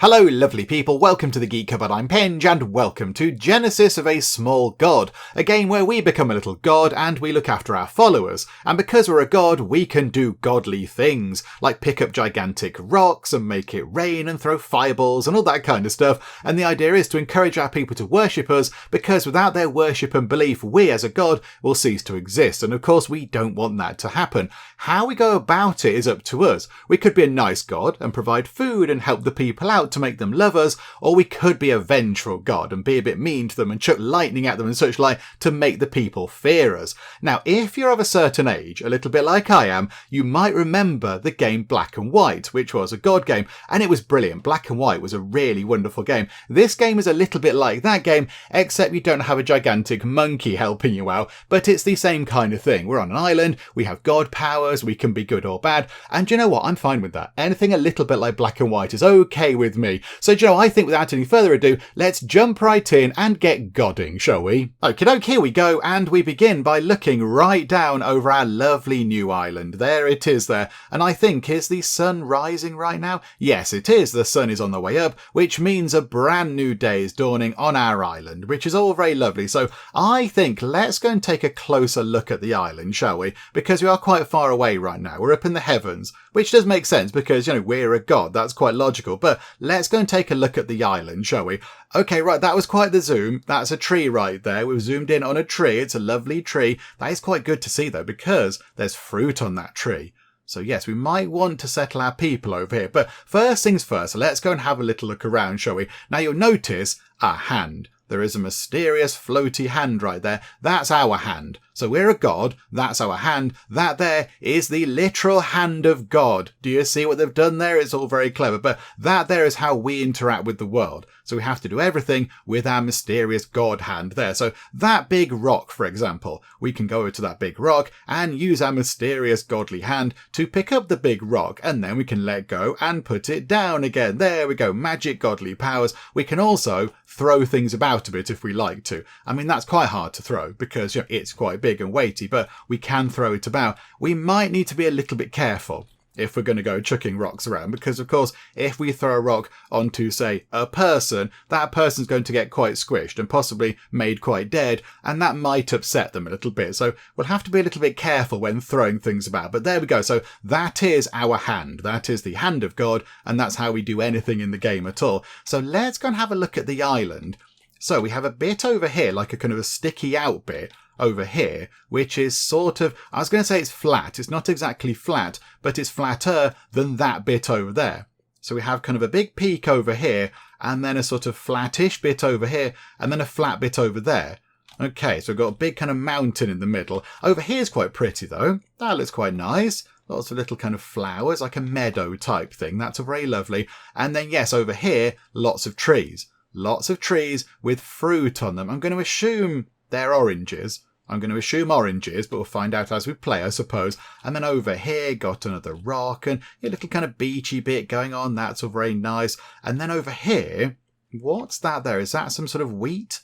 Hello lovely people, welcome to the Geek Cupboard, I'm Pinge, and welcome to Genesis of a Small God, a game where we become a little god and we look after our followers, and because we're a god we can do godly things, like pick up gigantic rocks and make it rain and throw fireballs and all that kind of stuff, and the idea is to encourage our people to worship us, because without their worship and belief we as a god will cease to exist, and of course we don't want that to happen. How we go about it is up to us. We could be a nice god and provide food and help the people out to make them love us, or we could be a vengeful god and be a bit mean to them and chuck lightning at them and such like to make the people fear us. Now, if you're of a certain age, a little bit like I am, you might remember the game Black and White, which was a god game, and it was brilliant. Black and White was a really wonderful game. This game is a little bit like that game, except you don't have a gigantic monkey helping you out, but it's the same kind of thing. We're on an island, we have god powers, we can be good or bad, and do you know what? I'm fine with that. Anything a little bit like Black and White is okay with me. So, do you know, I think without any further ado, let's jump right in and get godding, shall we? Okie doke, here we go, and we begin by looking right down over our lovely new island. There it is there, and I think, is the sun rising right now? Yes, it is. The sun is on the way up, which means a brand new day is dawning on our island, which is all very lovely. So I think let's go and take a closer look at the island, shall we? Because we are quite far away right now. We're up in the heavens, which does make sense because, you know, we're a god. That's quite logical. But let's go and take a look at the island, shall we? Okay, right, that was quite the zoom. That's a tree right there. We've zoomed in on a tree. It's a lovely tree. That is quite good to see, though, because there's fruit on that tree. So yes, we might want to settle our people over here. But first things first, let's go and have a little look around, shall we? Now, you'll notice our hand. There is a mysterious floaty hand right there. That's our hand. So we're a god. That's our hand. That there is the literal hand of God. Do you see what they've done there? It's all very clever. But that there is how we interact with the world. So we have to do everything with our mysterious god hand there. So that big rock, for example, we can go over to that big rock and use our mysterious godly hand to pick up the big rock, and then we can let go and put it down again. There we go. Magic godly powers. We can also throw things about a bit if we like to. I mean, that's quite hard to throw because, you know, it's quite big and weighty, but we can throw it about. We might need to be a little bit careful if we're going to go chucking rocks around, because of course if we throw a rock onto, say, a person, that person's going to get quite squished and possibly made quite dead, and that might upset them a little bit. So we'll have to be a little bit careful when throwing things about. But there we go. So that is our hand. That is the hand of God, and that's how we do anything in the game at all. So let's go and have a look at the island. So we have a bit over here, like a kind of a sticky out bit over here, which is sort of, I was going to say it's flat. It's not exactly flat, but it's flatter than that bit over there. So we have kind of a big peak over here, and then a sort of flattish bit over here, and then a flat bit over there. Okay, so we've got a big kind of mountain in the middle. Over here is quite pretty though. That looks quite nice. Lots of little kind of flowers, like a meadow type thing. That's very lovely. And then yes, over here, lots of trees. Lots of trees with fruit on them. I'm going to assume they're oranges. I'm going to assume oranges, but we'll find out as we play, I suppose. And then over here, got another rock and a little kind of beachy bit going on. That's all very nice. And then over here, what's that there? Is that some sort of wheat?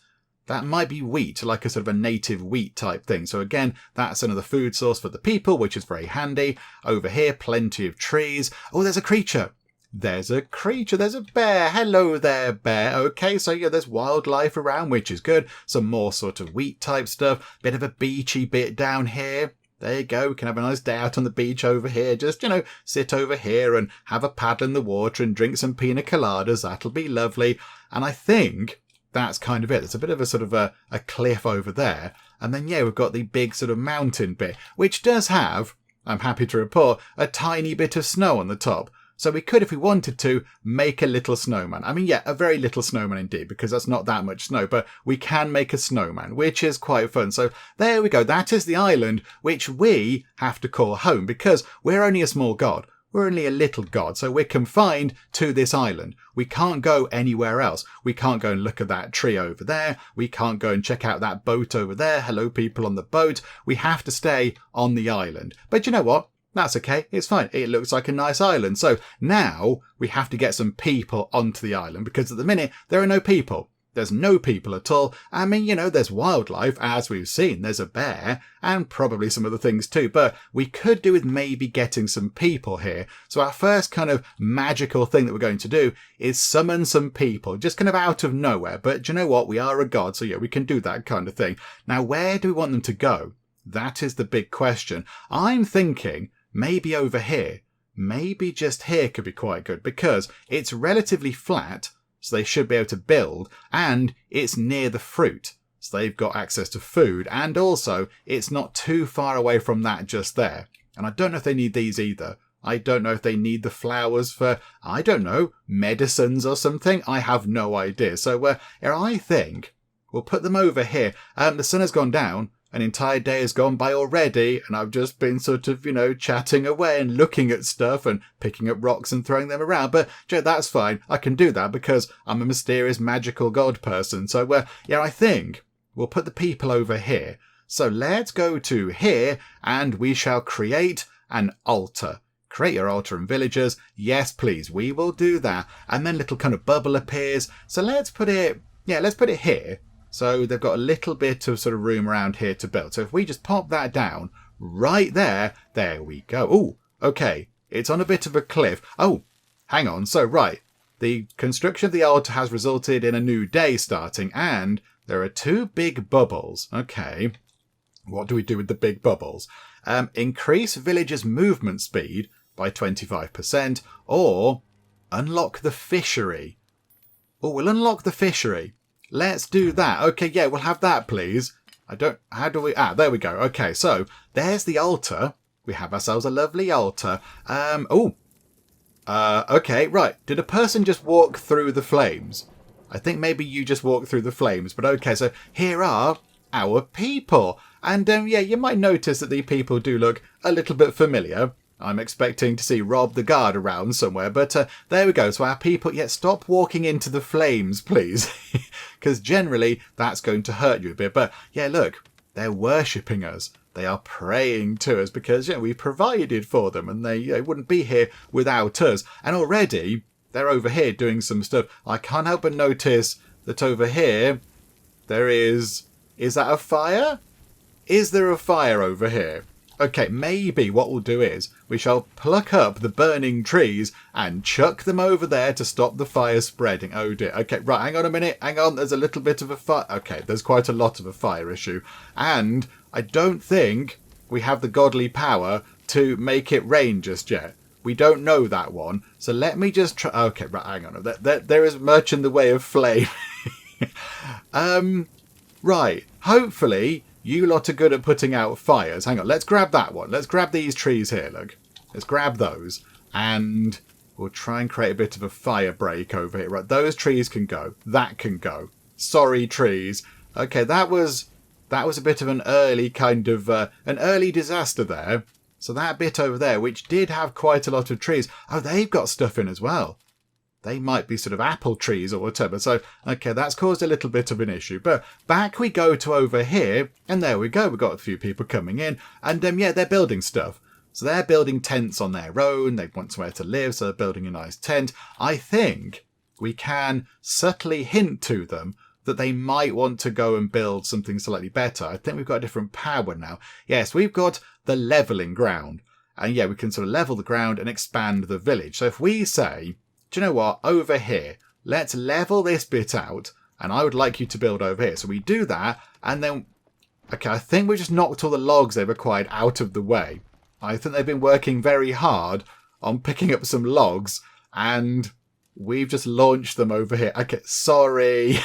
That might be wheat, like a sort of a native wheat type thing. So again, that's another food source for the people, which is very handy. Over here, plenty of trees. Oh, there's a creature. There's a creature, there's a bear. Hello there, bear. Okay, so yeah, there's wildlife around, which is good. Some more sort of wheat type stuff. Bit of a beachy bit down here. There you go. We can have a nice day out on the beach over here. Just, you know, sit over here and have a paddle in the water and drink some pina coladas. That'll be lovely. And I think that's kind of it. There's a bit of a sort of a cliff over there. And then, yeah, we've got the big sort of mountain bit, which does have, I'm happy to report, a tiny bit of snow on the top. So we could, if we wanted to, make a little snowman. I mean, yeah, a very little snowman indeed, because that's not that much snow, but we can make a snowman, which is quite fun. So there we go. That is the island, which we have to call home, because we're only a small god. We're only a little god, so we're confined to this island. We can't go anywhere else. We can't go and look at that tree over there. We can't go and check out that boat over there. Hello, people on the boat. We have to stay on the island. But you know what? That's okay. It's fine. It looks like a nice island. So now we have to get some people onto the island, because at the minute there are no people. There's no people at all. I mean, there's wildlife, as we've seen. There's a bear, and probably some other things too. But we could do with maybe getting some people here. So our first kind of magical thing that we're going to do is summon some people, just kind of out of nowhere. But do you know what? We are a god, so yeah, we can do that kind of thing. Now, where do we want them to go? That is the big question. I'm thinking maybe over here. Maybe just here could be quite good, because it's relatively flat, so they should be able to build, and it's near the fruit, so they've got access to food, and also it's not too far away from that just there. And I don't know if they need these either. I don't know if they need the flowers for, I don't know, medicines or something. I have no idea. So I think we'll put them over here. The sun has gone down. An entire day has gone by already, and I've just been sort of, chatting away and looking at stuff and picking up rocks and throwing them around. But, that's fine. I can do that because I'm a mysterious, magical god person. So, I think we'll put the people over here. So let's go to here, and we shall create an altar. Create your altar and villagers. Yes, please. We will do that. And then little kind of bubble appears. So let's put it here. So they've got a little bit of sort of room around here to build. So if we just pop that down right there we go. Oh, okay. It's on a bit of a cliff. Oh, hang on. So, right. The construction of the altar has resulted in a new day starting, and there are 2 big bubbles. Okay. What do we do with the big bubbles? Increase villagers' movement speed by 25%, or unlock the fishery. Oh, we'll unlock the fishery. Let's do that. Okay, yeah, we'll have that, please. How do we... there we go. Okay, so there's the altar. We have ourselves a lovely altar. Okay, right. Did a person just walk through the flames? I think maybe you just walked through the flames. But okay, so here are our people. And you might notice that the people do look a little bit familiar. I'm expecting to see Rob the guard around somewhere, but there we go. So our people, stop walking into the flames, please, because generally that's going to hurt you a bit. But look, they're worshipping us. They are praying to us because we provided for them, and they wouldn't be here without us. And already they're over here doing some stuff. I can't help but notice that over here there is that a fire? Is there a fire over here? Okay, maybe what we'll do is we shall pluck up the burning trees and chuck them over there to stop the fire spreading. Oh dear. Okay, right, hang on a minute. Hang on, there's a little bit of a fire. Okay, there's quite a lot of a fire issue. And I don't think we have the godly power to make it rain just yet. We don't know that one. So let me just try. Okay, right, hang on. There is much in the way of flame. Right, hopefully... You lot are good at putting out fires. Hang on, let's grab that one. Let's grab these trees here, look. Let's grab those. And we'll try and create a bit of a fire break over here. Right, those trees can go. That can go. Sorry, trees. Okay, that was a bit of an early kind of... an early disaster there. So that bit over there, which did have quite a lot of trees. Oh, they've got stuff in as well. They might be sort of apple trees or whatever. So, okay, that's caused a little bit of an issue. But back we go to over here. And there we go. We've got a few people coming in. And, they're building stuff. So they're building tents on their own. They want somewhere to live. So they're building a nice tent. I think we can subtly hint to them that they might want to go and build something slightly better. I think we've got a different power now. Yes, we've got the leveling ground. And, we can sort of level the ground and expand the village. So if we say... Do you know what? Over here, let's level this bit out, and I would like you to build over here. So we do that, and then... Okay, I think we just knocked all the logs they've acquired out of the way. I think they've been working very hard on picking up some logs, and we've just launched them over here. Okay, sorry.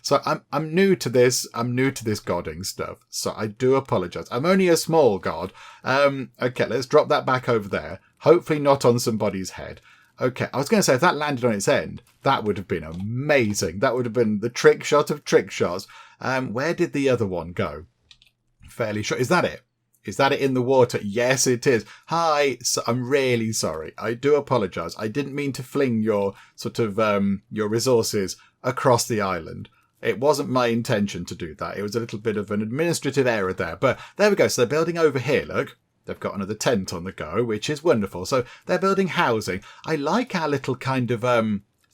So I'm new to this. I'm new to this godding stuff, so I do apologise. I'm only a small god. Okay, let's drop that back over there. Hopefully not on somebody's head. Okay, I was going to say, if that landed on its end, that would have been amazing. That would have been the trick shot of trick shots. Where did the other one go? Fairly sure. Is that it? Is that it in the water? Yes, it is. Hi, so I'm really sorry. I do apologise. I didn't mean to fling your sort of your resources across the island. It wasn't my intention to do that. It was a little bit of an administrative error there. But there we go. So they're building over here, look. They've got another tent on the go, which is wonderful. So they're building housing. I like our little kind of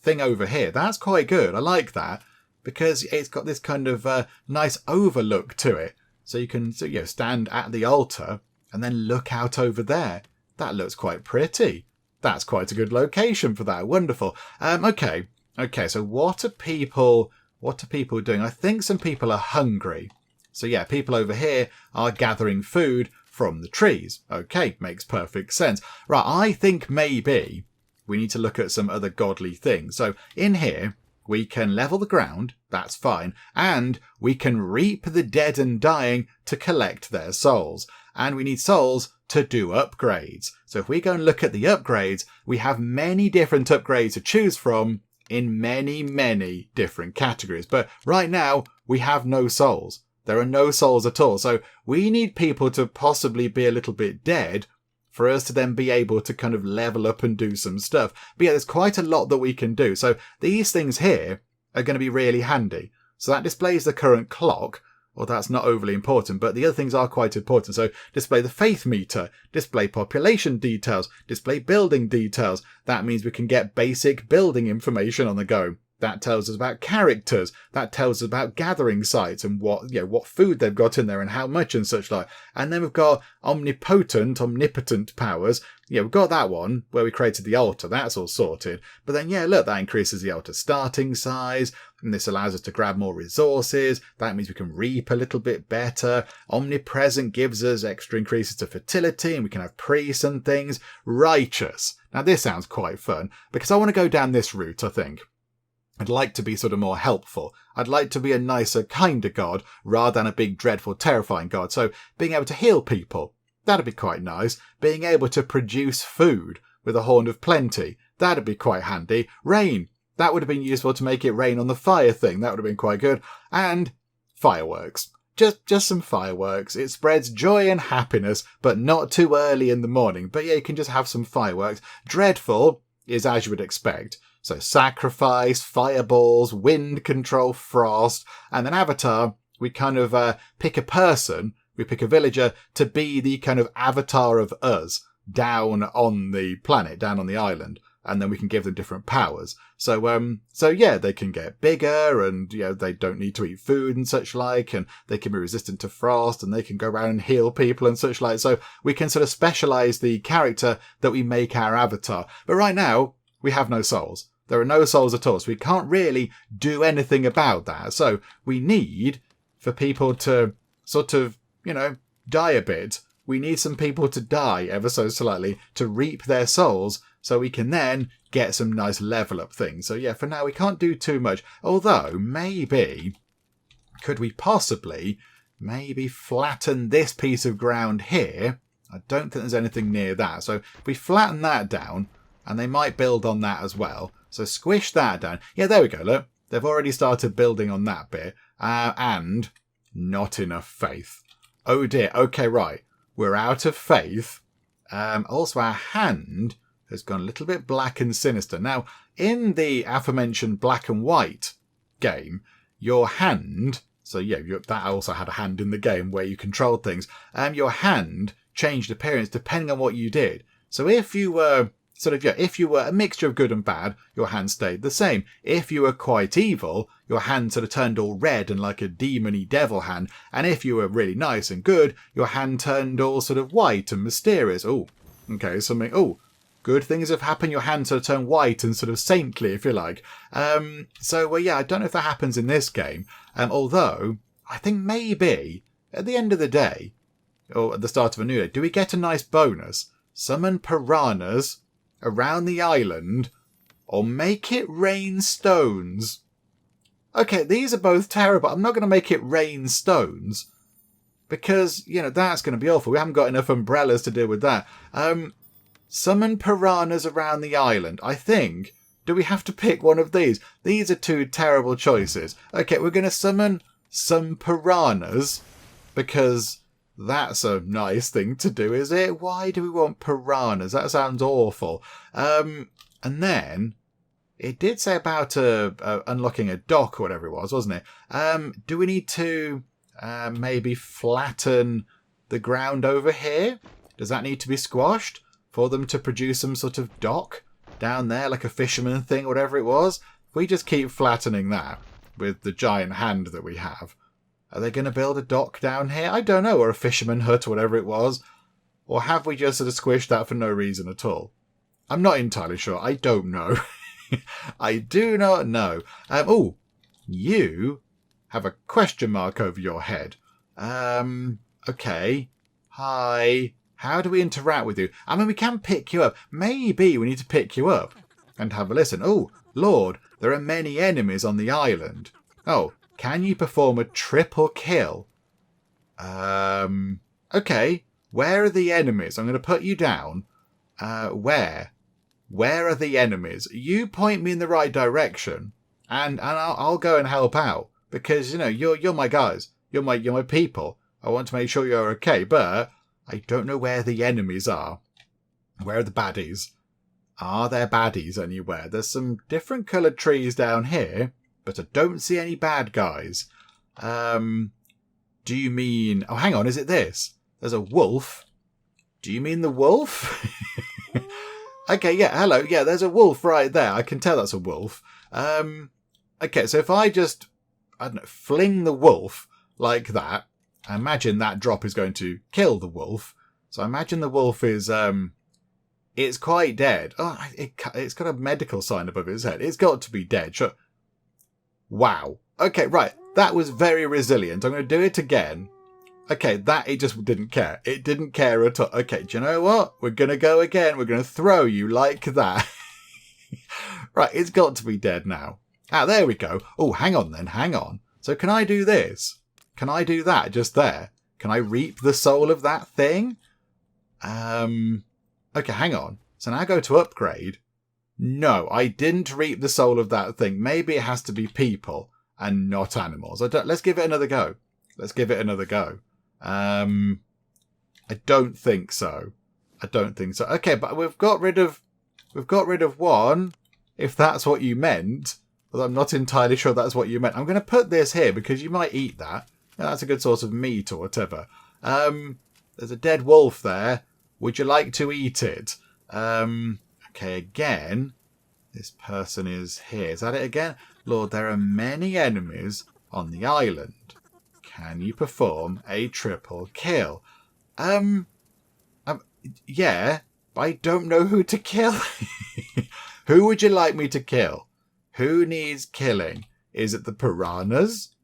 thing over here. That's quite good. I like that. because it's got this kind of nice overlook to it. So you can stand at the altar and then look out over there. That looks quite pretty. That's quite a good location for that. Wonderful. Okay, so what are people doing? I think some people are hungry. So yeah, people over here are gathering food from the trees. Okay, makes perfect sense. Right, I think maybe we need to look at some other godly things. So in here, we can level the ground, that's fine, and we can reap the dead and dying to collect their souls. And we need souls to do upgrades. So if we go and look at the upgrades, we have many different upgrades to choose from in many, many different categories. But right now, we have no souls. There are no souls at all. So we need people to possibly be a little bit dead for us to then be able to kind of level up and do some stuff. But yeah, there's quite a lot that we can do. So these things here are going to be really handy. So that displays the current clock. Well, that's not overly important, but the other things are quite important. So display the faith meter, display population details, display building details. That means we can get basic building information on the go. That tells us about characters. That tells us about gathering sites and what food they've got in there and how much and such like. And then we've got omnipotent powers. Yeah, we've got that one where we created the altar. That's all sorted. But then, yeah, look, that increases the altar starting size. And this allows us to grab more resources. That means we can reap a little bit better. Omnipresent gives us extra increases to fertility and we can have priests and things. Righteous. Now, this sounds quite fun because I want to go down this route, I think. I'd like to be sort of more helpful. I'd like to be a nicer, kinder God rather than a big, dreadful, terrifying God. So being able to heal people, that'd be quite nice. Being able to produce food with a horn of plenty, that'd be quite handy. Rain, that would have been useful to make it rain on the fire thing. That would have been quite good. And fireworks. Just some fireworks. It spreads joy and happiness, but not too early in the morning. But yeah, you can just have some fireworks. Dreadful is as you would expect. So sacrifice, fireballs, wind control, frost, and then avatar, we kind of pick a person, we pick a villager to be the kind of avatar of us down on the planet, down on the island. And then we can give them different powers. So yeah, they can get bigger and, they don't need to eat food and such like, and they can be resistant to frost and they can go around and heal people and such like. So we can sort of specialize the character that we make our avatar. But right now, we have no souls. There are no souls at all, so we can't really do anything about that. So we need for people to sort of, die a bit. We need some people to die ever so slightly to reap their souls so we can then get some nice level up things. So yeah, for now we can't do too much. Although maybe, could we possibly maybe flatten this piece of ground here? I don't think there's anything near that. So if we flatten that down, and they might build on that as well. So squish that down. Yeah, there we go. Look, they've already started building on that bit. And not enough faith. Oh dear. Okay, right. We're out of faith. Also, our hand has gone a little bit black and sinister. Now, in the aforementioned black and white game, your hand... So yeah, that also had a hand in the game where you controlled things. Your hand changed appearance depending on what you did. So if you were... if you were a mixture of good and bad, your hand stayed the same. If you were quite evil, your hand sort of turned all red and like a demony devil hand. And if you were really nice and good, your hand turned all sort of white and mysterious. Oh, okay, good things have happened. Your hand sort of turned white and sort of saintly, if you like. Yeah, I don't know if that happens in this game. Although, I think maybe at the end of the day, or at the start of a new day, do we get a nice bonus? Summon piranhas around the island, or make it rain stones. Okay, these are both terrible. I'm not going to make it rain stones because, that's going to be awful. We haven't got enough umbrellas to deal with that. Summon piranhas around the island. I think, do we have to pick one of these? These are two terrible choices. Okay, we're going to summon some piranhas because... that's a nice thing to do, is it? Why do we want piranhas? That sounds awful. And then it did say about unlocking a dock or whatever it was, wasn't it? Do we need to maybe flatten the ground over here? Does that need to be squashed for them to produce some sort of dock down there, like a fisherman thing, whatever it was? If we just keep flattening that, with the giant hand that we have. Are they going to build a dock down here? I don't know, or a fisherman hut or whatever it was. Or have we just sort of squished that for no reason at all? I'm not entirely sure. I don't know. I do not know. You have a question mark over your head. Okay. Hi. How do we interact with you? I mean, we can pick you up. Maybe we need to pick you up and have a listen. Oh, Lord, there are many enemies on the island. Oh, can you perform a triple kill? Okay. Where are the enemies? I'm going to put you down. Where? Where are the enemies? You point me in the right direction, and I'll go and help out because you're my guys. You're my people. I want to make sure you're okay, but I don't know where the enemies are. Where are the baddies? Are there baddies anywhere? There's some different coloured trees down here, but I don't see any bad guys. Do you mean? Oh, hang on. Is it this? There's a wolf. Do you mean the wolf? Okay, yeah, hello. Yeah, there's a wolf right there. I can tell that's a wolf. Okay, so if I just, I don't know, fling the wolf like that, I imagine that drop is going to kill the wolf. So I imagine the wolf is, it's quite dead. Oh, it's got a medical sign above its head. It's got to be dead. Sure. Wow. Okay, right. That was very resilient. I'm going to do it again. Okay, it just didn't care. It didn't care at all. Okay, do you know what? We're going to go again. We're going to throw you like that. Right, it's got to be dead now. Ah, there we go. Oh, hang on then. Hang on. So can I do this? Can I do that just there? Can I reap the soul of that thing? Okay, hang on. So now I go to upgrade. No, I didn't reap the soul of that thing. Maybe it has to be people and not animals. Let's give it another go. Let's give it another go. I don't think so. I don't think so. Okay, but we've got rid of one, if that's what you meant. Although I'm not entirely sure that's what you meant. I'm going to put this here because you might eat that. Yeah, that's a good source of meat or whatever. There's a dead wolf there. Would you like to eat it? Okay, again, this person is here. Is that it again? Lord, there are many enemies on the island. Can you perform a triple kill? Yeah, but I don't know who to kill. Who would you like me to kill? Who needs killing? Is it the piranhas?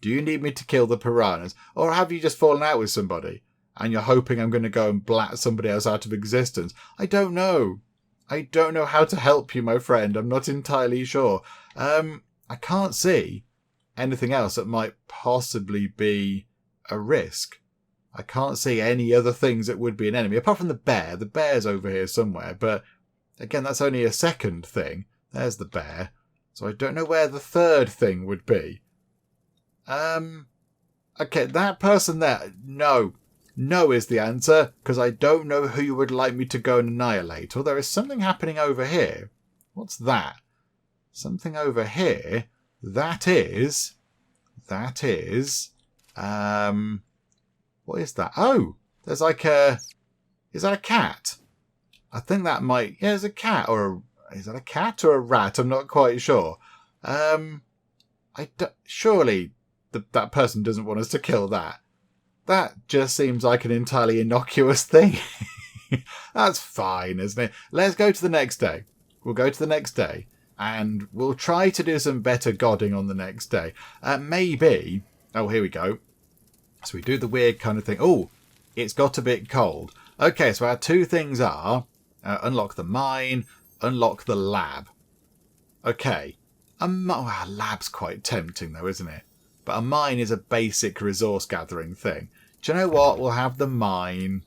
Do you need me to kill the piranhas? Or have you just fallen out with somebody and you're hoping I'm going to go and blat somebody else out of existence? I don't know. I don't know how to help you, my friend. I'm not entirely sure. I can't see anything else that might possibly be a risk. I can't see any other things that would be an enemy, apart from the bear. The bear's over here somewhere, but again, that's only a second thing. There's the bear. So I don't know where the third thing would be. Okay, that person there, no. No is the answer, because I don't know who you would like me to go and annihilate. Or there is something happening over here. What's that? Something over here. That is, what is that? Oh, there's like is that a cat? I think that might, yeah, there's a cat, is that a cat or a rat? I'm not quite sure. Surely that person doesn't want us to kill that. That just seems like an entirely innocuous thing. That's fine, isn't it? Let's go to the next day. We'll go to the next day. And we'll try to do some better godding on the next day. Maybe... Oh, here we go. So we do the weird kind of thing. Oh, it's got a bit cold. Okay, so our two things are... unlock the mine, unlock the lab. Okay. A lab's quite tempting, though, isn't it? But a mine is a basic resource gathering thing. Do you know what? We'll have the mine.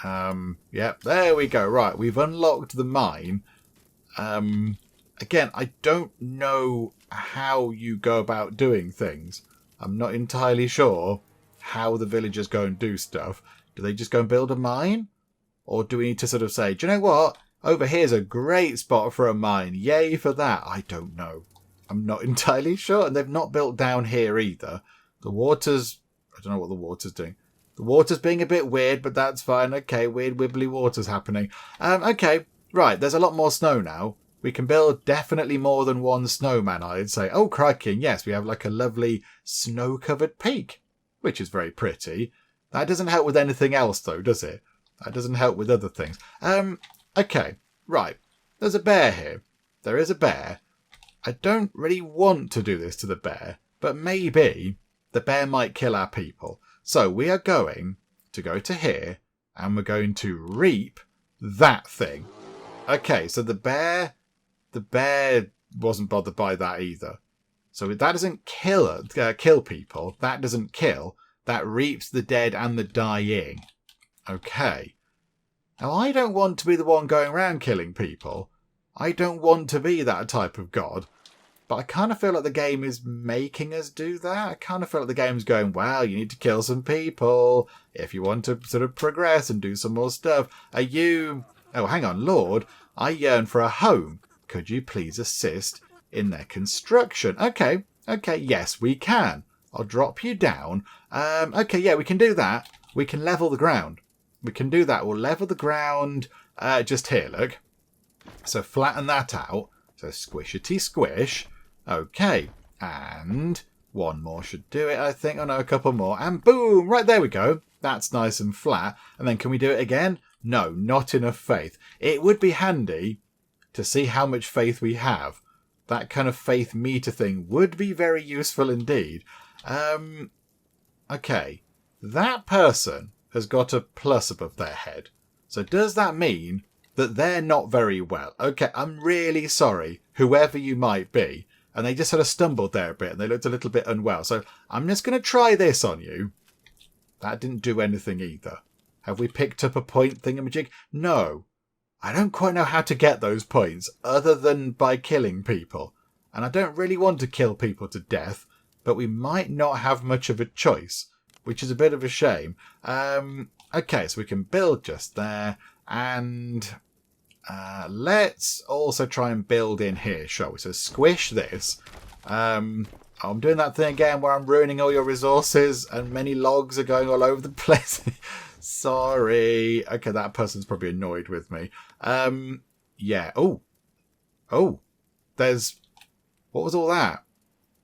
Yep, there we go. Right, we've unlocked the mine. Again, I don't know how you go about doing things. I'm not entirely sure how the villagers go and do stuff. Do they just go and build a mine? Or do we need to sort of say, do you know what? Over here's a great spot for a mine. Yay for that. I don't know. I'm not entirely sure. And they've not built down here either. The water's... I don't know what the water's doing. The water's being a bit weird, but that's fine. Okay, weird wibbly water's happening. Okay, right. There's a lot more snow now. We can build definitely more than one snowman, I'd say. Oh, crikey, yes, we have like a lovely snow-covered peak, which is very pretty. That doesn't help with anything else, though, does it? That doesn't help with other things. Okay, right. There's a bear here. There is a bear. I don't really want to do this to the bear, but maybe the bear might kill our people. So we are going to go to here, and we're going to reap that thing. Okay, so the bear wasn't bothered by that either. So that doesn't kill people. That doesn't kill. That reaps the dead and the dying. Okay. Now, I don't want to be the one going around killing people. I don't want to be that type of god. But I kind of feel like the game is making us do that. I kind of feel like the game's going, well, you need to kill some people if you want to sort of progress and do some more stuff. Are you... Oh, hang on, Lord. I yearn for a home. Could you please assist in their construction? Okay, yes, we can. I'll drop you down. Okay, yeah, we can do that. We can level the ground. We can do that. We'll level the ground just here, look. So flatten that out. So squishity squish. Okay, and one more should do it, I think. Oh no, a couple more. And boom, right there we go. That's nice and flat. And then can we do it again? No, not enough faith. It would be handy to see how much faith we have. That kind of faith meter thing would be very useful indeed. Okay, that person has got a plus above their head. So does that mean that they're not very well? Okay, I'm really sorry, whoever you might be. And they just sort of stumbled there a bit and they looked a little bit unwell. So I'm just going to try this on you. That didn't do anything either. Have we picked up a point thingamajig? No. I don't quite know how to get those points other than by killing people. And I don't really want to kill people to death, but we might not have much of a choice, which is a bit of a shame. Okay, so we can build just there. And let's also try and build in here, shall we? So squish this. I'm doing that thing again where I'm ruining all your resources and many logs are going all over the place. Sorry. Okay, that person's probably annoyed with me. Yeah. Oh. There's... What was all that?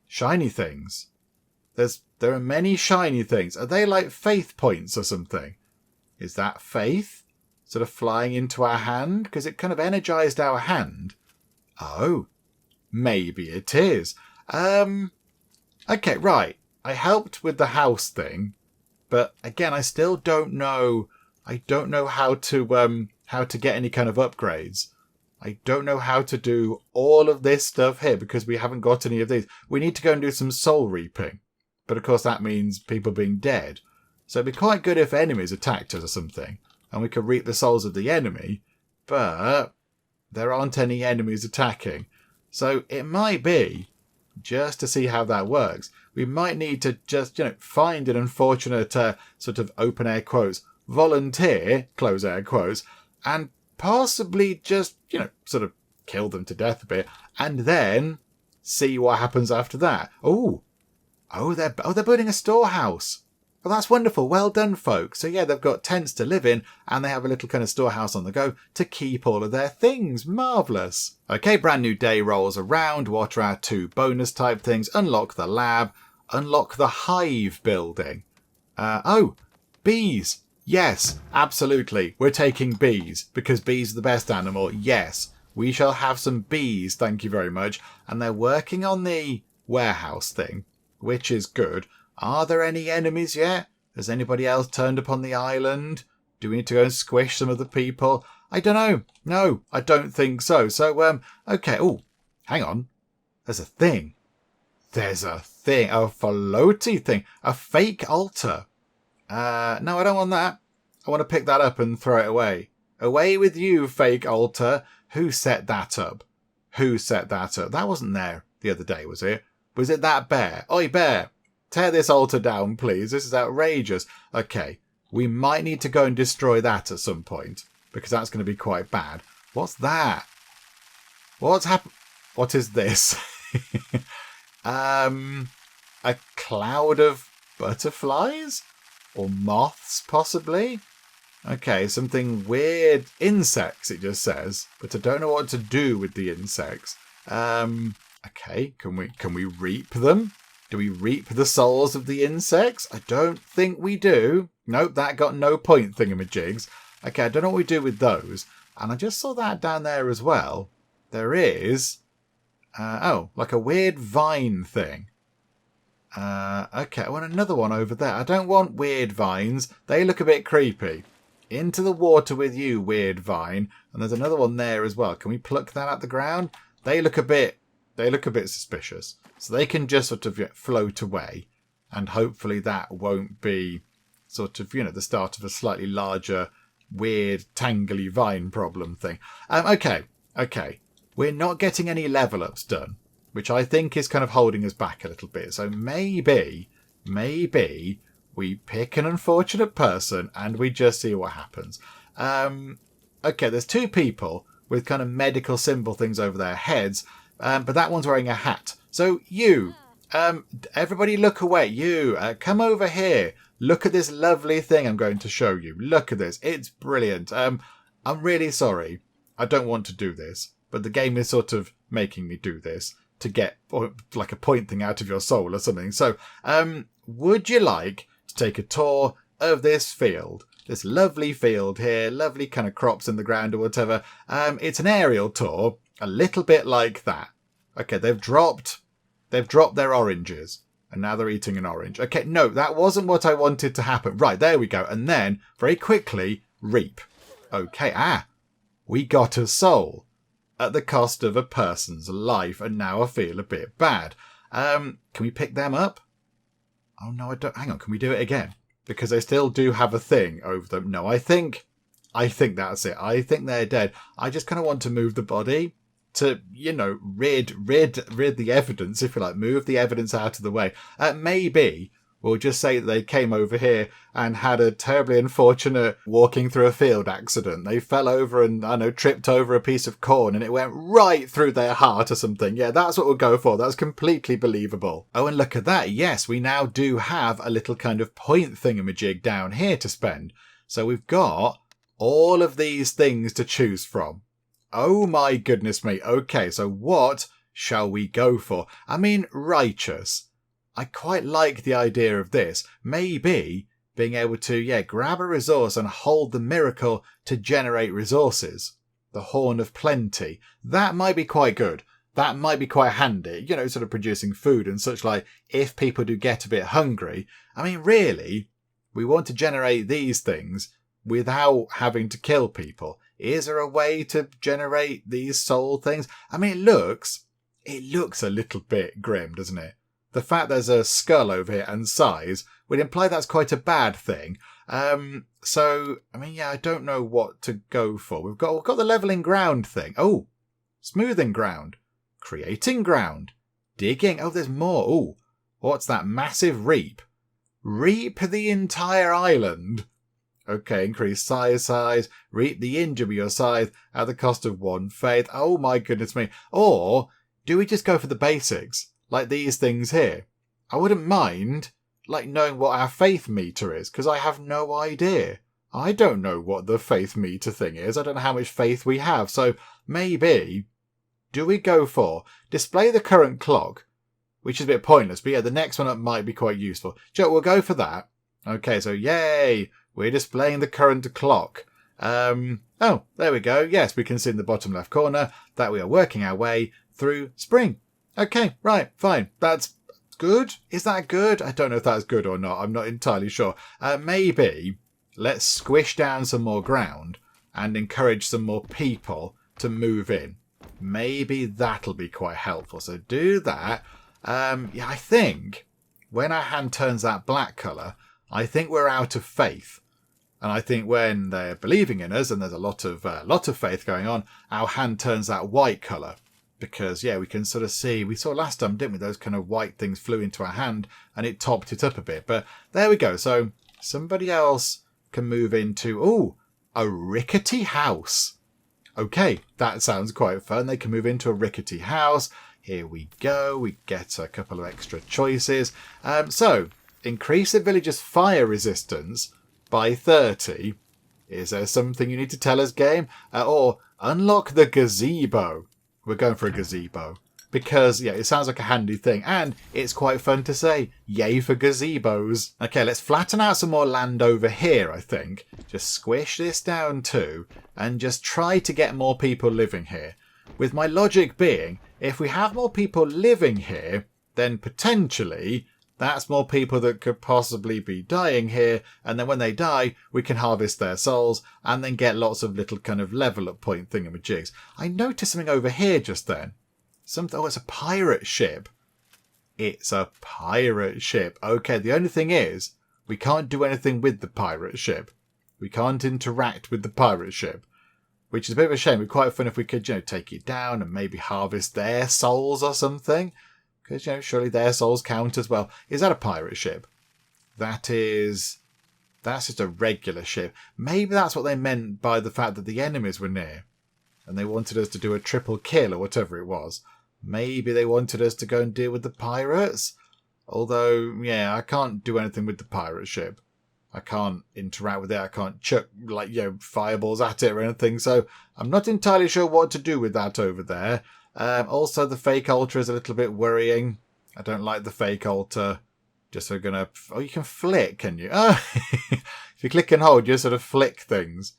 Shiny things. There are many shiny things. Are they like faith points or something? Is that faith? Sort of flying into our hand? Because it kind of energized our hand. Oh. Maybe it is. Okay, right. I helped with the house thing. But again, I still don't know. I don't know how to get any kind of upgrades. I don't know how to do all of this stuff here because we haven't got any of these. We need to go and do some soul reaping. But of course that means people being dead. So it'd be quite good if enemies attacked us or something. And we could reap the souls of the enemy. But there aren't any enemies attacking. So it might be, just to see how that works, we might need to just, find an unfortunate sort of open air quotes, volunteer, close air quotes, and possibly just, sort of kill them to death a bit, and then see what happens after that. Oh, they're building a storehouse. Well, that's wonderful. Well done, folks. So yeah, they've got tents to live in, and they have a little kind of storehouse on the go to keep all of their things. Marvellous. Okay, brand new day rolls around. What are our 2 bonus type things? Unlock the lab. Unlock the hive building. Bees. Yes, absolutely. We're taking bees because bees are the best animal. Yes, we shall have some bees. Thank you very much. And they're working on the warehouse thing, which is good. Are there any enemies yet? Has anybody else turned up on the island? Do we need to go and squish some of the people? I don't know. No, I don't think so. So, okay. Oh, hang on. There's a thing. There's a thing. A floaty thing. A fake altar. No, I don't want that. I want to pick that up and throw it away. Away with you, fake altar. Who set that up? Who set that up? That wasn't there the other day, was it? Was it that bear? Oi, bear. Tear this altar down, please. This is outrageous. Okay, we might need to go and destroy that at some point, because that's going to be quite bad. What's that? What's happened? What is this? A cloud of butterflies? Or moths, possibly? Okay, something weird. Insects, it just says. But I don't know what to do with the insects. Okay, can we reap them? Do we reap the souls of the insects? I don't think we do. Nope, that got no point thingamajigs. Okay, I don't know what we do with those. And I just saw that down there as well. There is... like a weird vine thing. Okay, I want another one over there. I don't want weird vines. They look a bit creepy. Into the water with you, weird vine. And there's another one there as well. Can we pluck that out the ground? They look a bit suspicious. So they can just sort of float away. And hopefully that won't be sort of, the start of a slightly larger, weird, tangly vine problem thing. Okay. We're not getting any level ups done, which I think is kind of holding us back a little bit. So maybe we pick an unfortunate person and we just see what happens. Okay, there's two people with kind of medical symbol things over their heads, but that one's wearing a hat. So you, everybody look away. You, come over here. Look at this lovely thing I'm going to show you. Look at this. It's brilliant. I'm really sorry. I don't want to do this, but the game is sort of making me do this to get like a point thing out of your soul or something. So, would you like to take a tour of this field? This lovely field here, lovely kind of crops in the ground or whatever. It's an aerial tour, a little bit like that. Okay, they've dropped their oranges, and now they're eating an orange. Okay, no, that wasn't what I wanted to happen. Right, there we go. And then, very quickly, reap. Okay, we got a soul at the cost of a person's life, and now I feel a bit bad. Can we pick them up? Oh, no, I don't. Hang on, can we do it again? Because they still do have a thing over them. No, I think that's it. I think they're dead. I just kind of want to move the body to, rid the evidence, if you like, move the evidence out of the way. Maybe we'll just say that they came over here and had a terribly unfortunate walking through a field accident. They fell over and, tripped over a piece of corn and it went right through their heart or something. Yeah, that's what we'll go for. That's completely believable. Oh, and look at that. Yes, we now do have a little kind of point thingamajig down here to spend. So we've got all of these things to choose from. Oh my goodness me. Okay, so what shall we go for? I mean, righteous. I quite like the idea of this. Maybe being able to, grab a resource and hold the miracle to generate resources. The Horn of Plenty. That might be quite good. That might be quite handy, sort of producing food and such like, if people do get a bit hungry. I mean, really, we want to generate these things without having to kill people. Is there a way to generate these soul things? I mean, it looks a little bit grim, doesn't it? The fact there's a skull over here and size would imply that's quite a bad thing. So, I mean, I don't know what to go for. We've got the leveling ground thing. Oh, smoothing ground. Creating ground. Digging. Oh, there's more. Oh, what's that? Massive reap. Reap the entire island. Okay, increase size. Reap the injury of your scythe at the cost of 1 faith. Oh my goodness me. Or do we just go for the basics? Like these things here. I wouldn't mind, knowing what our faith meter is, because I have no idea. I don't know what the faith meter thing is. I don't know how much faith we have. So maybe, do we go for display the current clock, which is a bit pointless, but the next one up might be quite useful. Joe, we'll go for that. Okay, so yay, we're displaying the current clock. Oh, there we go. Yes, we can see in the bottom left corner that we are working our way through spring. Okay, right, fine. That's good. Is that good? I don't know if that's good or not. I'm not entirely sure. Maybe let's squish down some more ground and encourage some more people to move in. Maybe that'll be quite helpful. So do that. I think when our hand turns that black colour, I think we're out of faith. And I think when they're believing in us, and there's a lot of faith going on, our hand turns that white colour. Because, we can sort of see, we saw last time, didn't we, those kind of white things flew into our hand and it topped it up a bit. But there we go. So somebody else can move into, a rickety house. Okay, that sounds quite fun. They can move into a rickety house. Here we go. We get a couple of extra choices. So increase the village's fire resistance by 30 Is there something you need to tell us, game? Or unlock the gazebo. We're going for a gazebo. Because, yeah, it sounds like a handy thing. And it's quite fun to say. Yay for gazebos. Okay, let's flatten out some more land over here, I think. Just squish this down too. And just try to get more people living here. With my logic being, if we have more people living here, then potentially that's more people that could possibly be dying here. And then when they die, we can harvest their souls and then get lots of little kind of level up point thingamajigs. I noticed something over here just then. Oh, it's a pirate ship. It's a pirate ship. Okay, the only thing is, we can't do anything with the pirate ship. We can't interact with the pirate ship. Which is a bit of a shame. It'd be quite fun if we could, take it down and maybe harvest their souls or something. Because, surely their souls count as well. Is that a pirate ship? That's just a regular ship. Maybe that's what they meant by the fact that the enemies were near. And they wanted us to do a triple kill or whatever it was. Maybe they wanted us to go and deal with the pirates. Although, yeah, I can't do anything with the pirate ship. I can't interact with it. I can't chuck, fireballs at it or anything. So I'm not entirely sure what to do with that over there. Also, the fake altar is a little bit worrying. I don't like the fake altar. Just so going to... Oh, you can flick, can you? Oh, if you click and hold, you sort of flick things.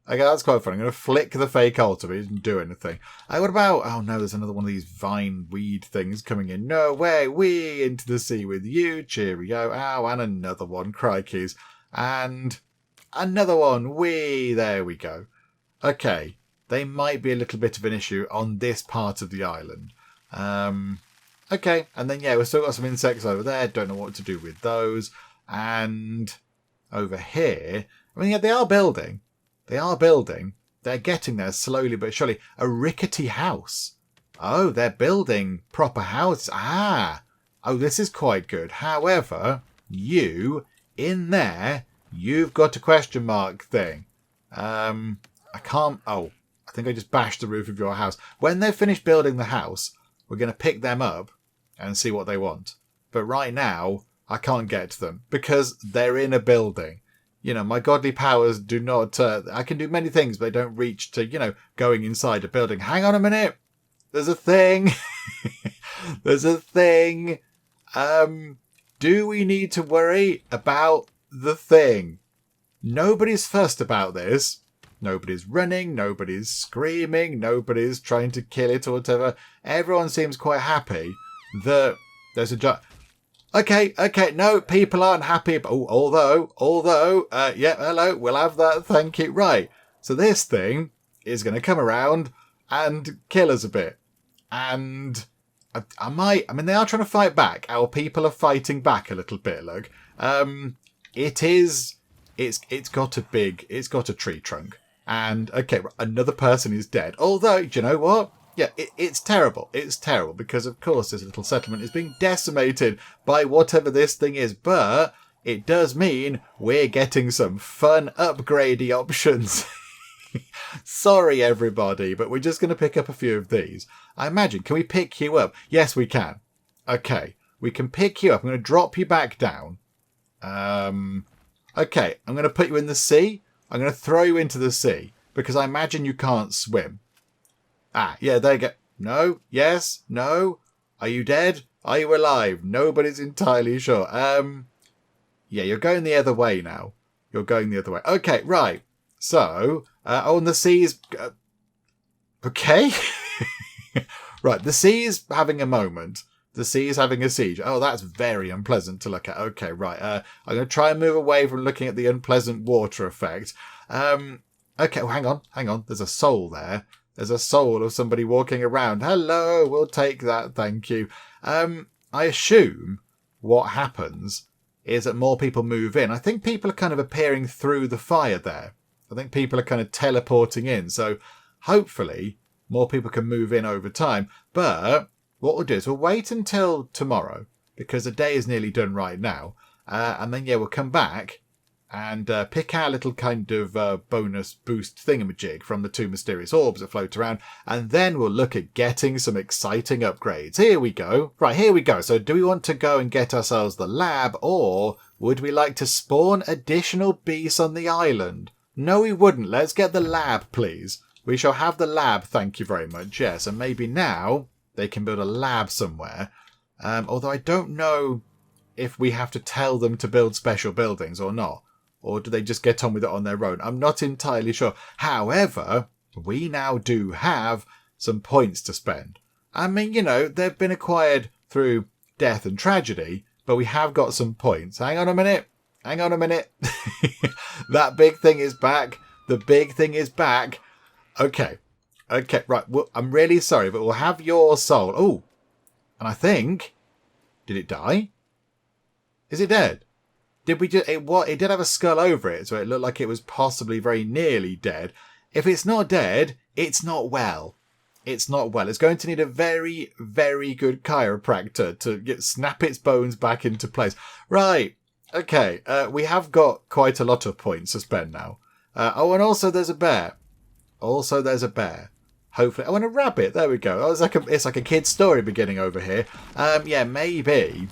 Okay, that's quite fun. I'm going to flick the fake altar, but it doesn't do anything. What about... Oh, no, there's another one of these vine weed things coming in. No way. Wee into the sea with you. Cheerio. Ow, and another one. Crikeys. And another one. Wee. There we go. Okay. They might be a little bit of an issue on this part of the island. Okay. And then, yeah, we've still got some insects over there. Don't know what to do with those. And over here... I mean, yeah, they are building. They are building. They're getting there slowly but surely. A rickety house. Oh, they're building proper houses. Ah. Oh, this is quite good. However, in there, you've got a question mark thing. I can't... Oh, I think I just bashed the roof of your house. When they've finished building the house, we're going to pick them up and see what they want. But right now, I can't get to them because they're in a building. My godly powers do not... I can do many things, but they don't reach to, going inside a building. Hang on a minute. There's a thing. There's a thing. Do we need to worry about the thing? Nobody's fussed about this. Nobody's running. Nobody's screaming. Nobody's trying to kill it or whatever. Everyone seems quite happy that there's a... Okay, no, people aren't happy. Although, yeah, hello, we'll have that, thank you. Right, so this thing is going to come around and kill us a bit. And I mean, they are trying to fight back. Our people are fighting back a little bit, look. It's got a tree trunk. And, okay, another person is dead. Although, do you know what? Yeah, it's terrible. It's terrible because, of course, this little settlement is being decimated by whatever this thing is. But it does mean we're getting some fun upgradey options. Sorry, everybody, but we're just going to pick up a few of these. I imagine, can we pick you up? Yes, we can. Okay, we can pick you up. I'm going to drop you back down. Okay, I'm going to put you in the sea. I'm going to throw you into the sea because I imagine you can't swim. Ah, yeah, there you go. No, yes, no. Are you dead? Are you alive? Nobody's entirely sure. Yeah, you're going the other way now. You're going the other way. Okay, right. So, and the sea's... okay. Right, the sea's having a moment. The sea is having a siege. Oh, that's very unpleasant to look at. Okay, right. I'm going to try and move away from looking at the unpleasant water effect. Okay, well, hang on. There's a soul there. There's a soul of somebody walking around. Hello, we'll take that, thank you. I assume what happens is that more people move in. I think people are kind of appearing through the fire there. I think people are kind of teleporting in. So hopefully more people can move in over time. But what we'll do is we'll wait until tomorrow because the day is nearly done right now. And then, yeah, we'll come back and pick our little kind of bonus boost thingamajig from the 2 mysterious orbs that float around. And then we'll look at getting some exciting upgrades. Here we go. Right, here we go. So do we want to go and get ourselves the lab, or would we like to spawn additional beasts on the island? No, we wouldn't. Let's get the lab, please. We shall have the lab, thank you very much. Yes, and maybe now they can build a lab somewhere. Although I don't know if we have to tell them to build special buildings or not. Or do they just get on with it on their own? I'm not entirely sure. However, we now do have some points to spend. I mean, you know, they've been acquired through death and tragedy, but we have got some points. Hang on a minute. Hang on a minute. That big thing is back. The big thing is back. Okay. Okay, right. Well, I'm really sorry, but we'll have your soul. Oh, and I think... Did it die? Is it dead? Did we just... It did have a skull over it, so it looked like it was possibly very nearly dead. If it's not dead, it's not well. It's not well. It's going to need a very, very good chiropractor to snap its bones back into place. Right. Okay. We have got quite a lot of points to spend now. Oh, and also there's a bear. Also there's a bear. Hopefully. Oh, and a rabbit. There we go. Oh, it's like a kid's story beginning over here. Yeah, maybe.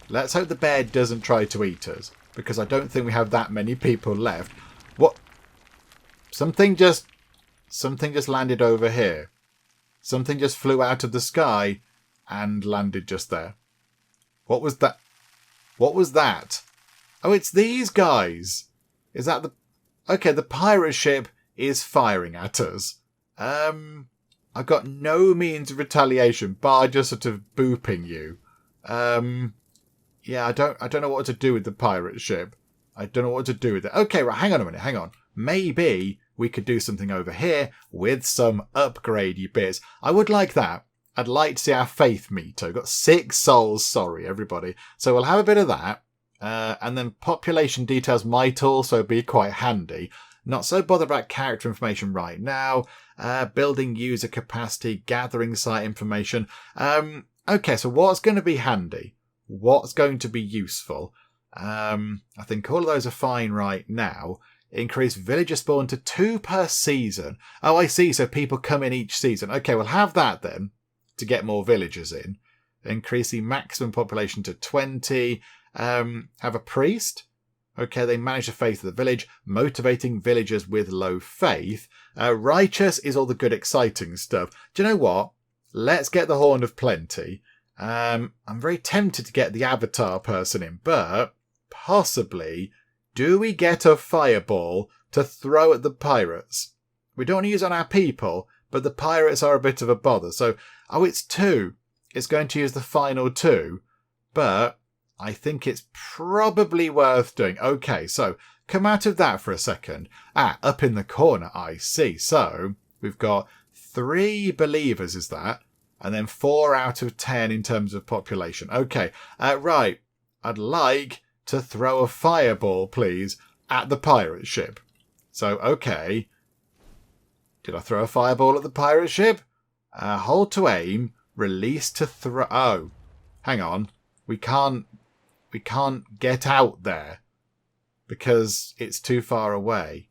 Let's hope the bear doesn't try to eat us, because I don't think we have that many people left. What? Something just landed over here. Something just flew out of the sky and landed just there. What was that? What was that? Oh, it's these guys. Is that the... Okay, the pirate ship is firing at us. I've got no means of retaliation, bar just sort of booping you. Yeah, I don't know what to do with the pirate ship. I don't know what to do with it. Okay, right, hang on a minute, hang on. Maybe we could do something over here with some upgradey bits. I would like that. I'd like to see our faith meter. We've got 6 souls, sorry, everybody. So we'll have a bit of that. And then population details might also be quite handy. Not so bothered about character information right now. Building user capacity, gathering site information. Okay, so what's going to be handy? What's going to be useful? I think all of those are fine right now. Increase villager spawn to 2 per season. Oh, I see. So people come in each season. Okay, we'll have that then to get more villagers in. Increase the maximum population to 20. Have a priest. Okay, they manage the faith of the village, motivating villagers with low faith. Righteous is all the good, exciting stuff. Do you know what? Let's get the Horn of Plenty. I'm very tempted to get the Avatar person in, but possibly... Do we get a fireball to throw at the pirates? We don't want to use it on our people, but the pirates are a bit of a bother. So, oh, it's 2. It's going to use the final 2, but I think it's probably worth doing. Okay, so come out of that for a second. Up in the corner, I see. So we've got 3 believers, is that? And then 4 out of 10 in terms of population. Okay, right. I'd like to throw a fireball, please, at the pirate ship. So, okay. Did I throw a fireball at the pirate ship? Hold to aim. Release to throw. Oh, hang on. We can't get out there because it's too far away.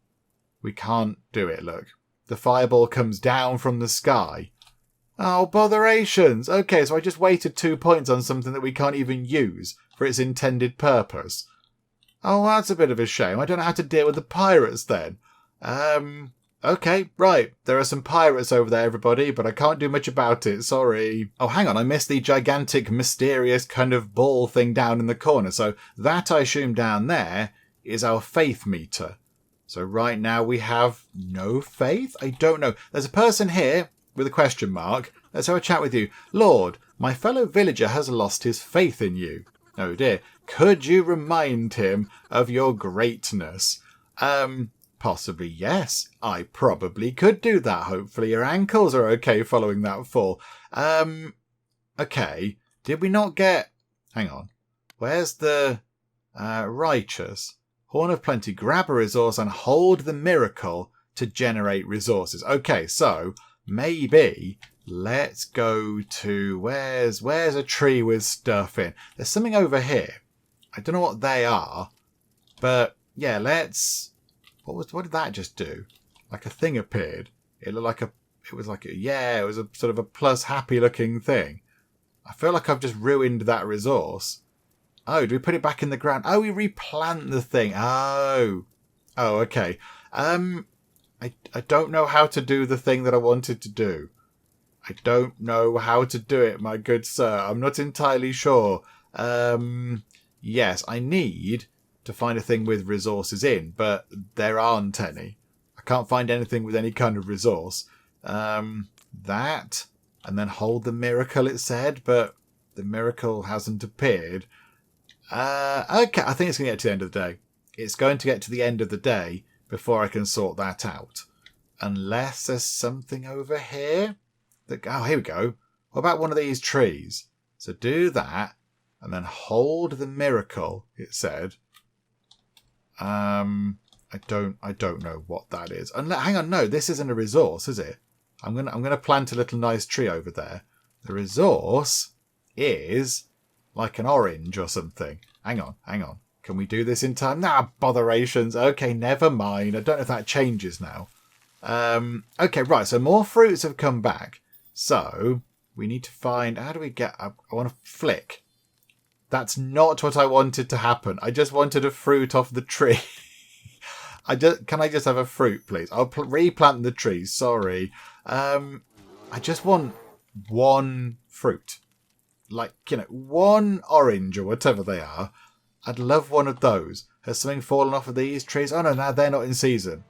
We can't do it, look. The fireball comes down from the sky. Oh, botherations. Okay, so I just wasted 2 points on something that we can't even use for its intended purpose. Oh, that's a bit of a shame. I don't know how to deal with the pirates then. Okay, right. There are some pirates over there, everybody, but I can't do much about it. Sorry. Oh, hang on. I missed the gigantic, mysterious kind of ball thing down in the corner. So that, I assume, down there is our faith meter. So right now we have no faith? I don't know. There's a person here with a question mark. Let's have a chat with you. Lord, my fellow villager has lost his faith in you. Oh dear. Could you remind him of your greatness? Possibly yes. I probably could do that. Hopefully your ankles are okay following that fall. Okay. Did we not get... Hang on. Where's the... righteous? Horn of Plenty. Grab a resource and hold the miracle to generate resources. Okay, so maybe let's go to... Where's a tree with stuff in? There's something over here. I don't know what they are. But yeah, let's... What did that just do? Like a thing appeared. It looked like it was a sort of a plus happy looking thing. I feel like I've just ruined that resource. Oh, do we put it back in the ground? Oh, we replant the thing. Oh. Oh, okay. I don't know how to do the thing that I wanted to do. I don't know how to do it, my good sir. I'm not entirely sure. Yes, I need to find a thing with resources in, but there aren't any. I can't find anything with any kind of resource. That, and then hold the miracle, it said, but the miracle hasn't appeared. Okay, I think it's going to get to the end of the day. It's going to get to the end of the day before I can sort that out. Unless there's something over here. Oh, here we go. What about one of these trees? So do that, and then hold the miracle, it said. I don't know what that is. Hang on, no, this isn't a resource, is it? I'm gonna plant a little nice tree over there. The resource is like an orange or something. Hang on. Can we do this in time? Nah, botherations. Okay, never mind. I don't know if that changes now. Okay, right. So more fruits have come back. So we need to find... How do we get... I want to flick. That's not what I wanted to happen. I just wanted a fruit off the tree. Can I just have a fruit, please? I'll replant the tree. Sorry. I just want one fruit. Like, one orange or whatever they are. I'd love one of those. Has something fallen off of these trees? Oh, no, now they're not in season.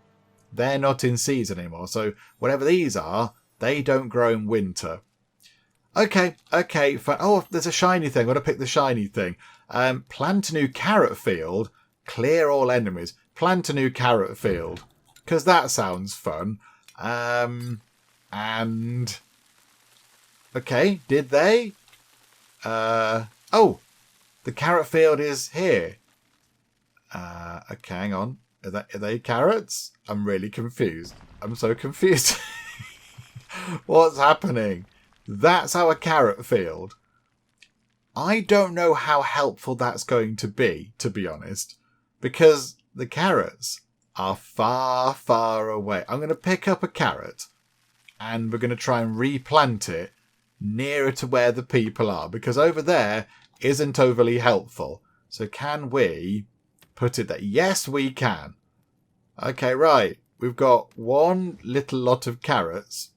They're not in season anymore. So whatever these are, they don't grow in winter. Okay, fine. Oh, there's a shiny thing. I'm going to pick the shiny thing. Plant a new carrot field. Clear all enemies. Plant a new carrot field. Because that sounds fun. And... Okay, did they? Oh, the carrot field is here. Okay, hang on. Are they carrots? I'm really confused. I'm so confused. What's happening? That's our carrot field. I don't know how helpful that's going to be honest, because the carrots are far, far away. I'm going to pick up a carrot and we're going to try and replant it nearer to where the people are, because over there isn't overly helpful. So can we put it there? Yes, we can. Okay, right. We've got one little lot of carrots.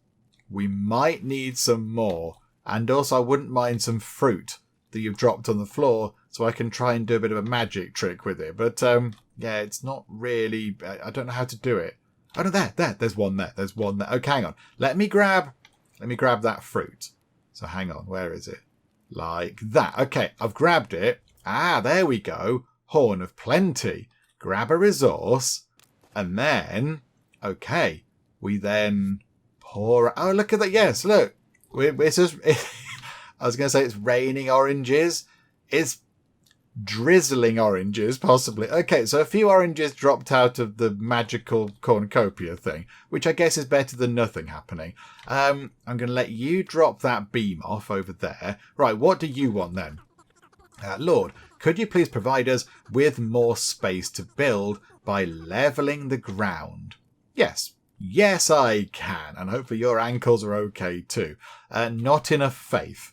We might need some more. And also, I wouldn't mind some fruit that you've dropped on the floor so I can try and do a bit of a magic trick with it. But, yeah, it's not really... I don't know how to do it. Oh, no, there's one there. There's one there. Okay, hang on. Let me grab that fruit. So hang on. Where is it? Like that. Okay, I've grabbed it. Ah, there we go. Horn of Plenty. Grab a resource. And then... Okay. We then... pour... Oh, look at that. Yes, look. It's just... I was going to say it's raining oranges. It's drizzling oranges, possibly. Okay, so a few oranges dropped out of the magical cornucopia thing, which I guess is better than nothing happening. I'm going to let you drop that beam off over there. Right, what do you want then? Lord, could you please provide us with more space to build by levelling the ground? Yes. Yes, I can. And hopefully your ankles are okay too. Not enough faith.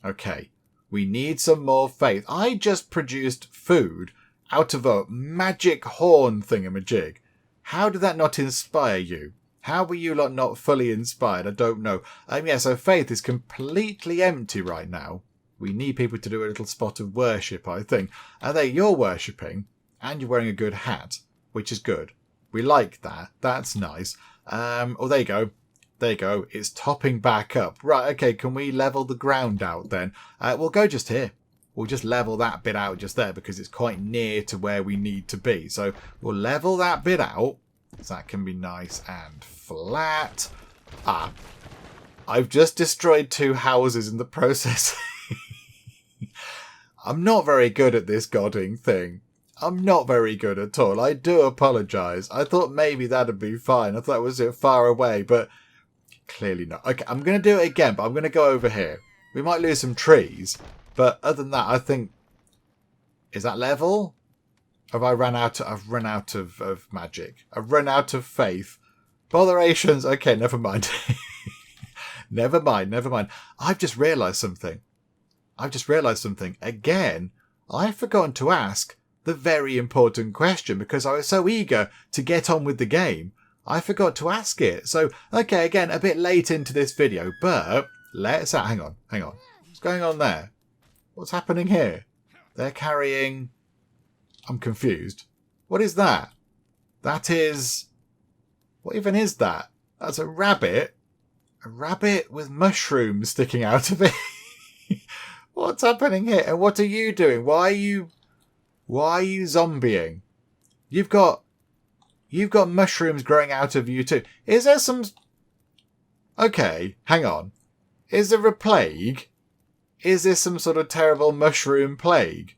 Okay. We need some more faith. I just produced food out of a magic horn thingamajig. How did that not inspire you? How were you lot not fully inspired? I don't know. Yeah, so faith is completely empty right now. We need people to do a little spot of worship, I think. There, you're worshipping, and you're wearing a good hat, which is good. We like that. That's nice. Oh, there you go. There you go. It's topping back up. Right, okay, can we level the ground out then? We'll go just here. We'll just level that bit out just there because it's quite near to where we need to be. So we'll level that bit out so that can be nice and flat. Ah, I've just destroyed 2 houses in the process. I'm not very good at this godding thing. I'm not very good at all. I do apologise. I thought maybe that'd be fine. I thought it was far away, but clearly not. Okay, I'm going to do it again, but I'm going to go over here. We might lose some trees, but other than that, I think... Is that level? Have I run out? I've run out of magic. I've run out of faith. Botherations. Okay, never mind. Never mind. I've just realised something. Again, I've forgotten to ask the very important question because I was so eager to get on with the game. I forgot to ask it. So, okay, again, a bit late into this video, but let's... Hang on. What's going on there? What's happening here? They're carrying... I'm confused. What is that? That is... What even is that? That's a rabbit. A rabbit with mushrooms sticking out of it. What's happening here? And what are you doing? Why are you zombieing? You've got mushrooms growing out of you too. Is there some... Okay, hang on. Is there a plague? Is this some sort of terrible mushroom plague?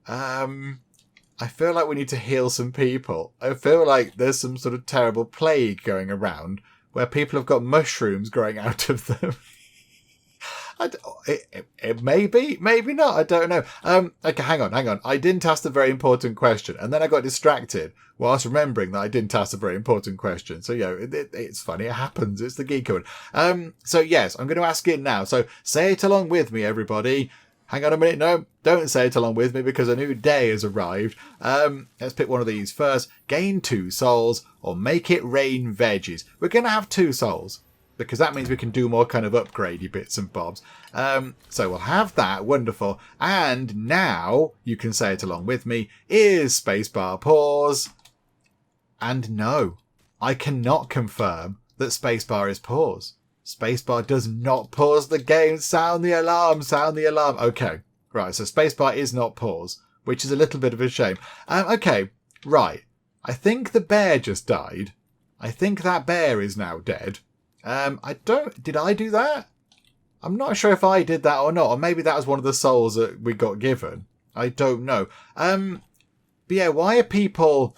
I feel like we need to heal some people. I feel like there's some sort of terrible plague going around where people have got mushrooms growing out of them. It may be, maybe not. I don't know. Okay, hang on. I didn't ask the very important question, and then I got distracted whilst remembering that I didn't ask a very important question. So yeah, it's funny. It happens. It's the geek one. So yes, I'm going to ask it now. So say it along with me, everybody. Hang on a minute. No, don't say it along with me because a new day has arrived. Let's pick one of these first. Gain 2 souls or make it rain veggies. We're going to have 2 souls because that means we can do more kind of upgradey bits and bobs. So we'll have that. Wonderful. And now you can say it along with me. Is spacebar pause? And no, I cannot confirm that spacebar is pause. Spacebar does not pause the game. Sound the alarm. Sound the alarm. Okay. Right. So spacebar is not pause, which is a little bit of a shame. Okay. Right. I think the bear just died. I think that bear is now dead. Did I do that? I'm not sure if I did that or not. Or maybe that was one of the souls that we got given. I don't know. But yeah, why are people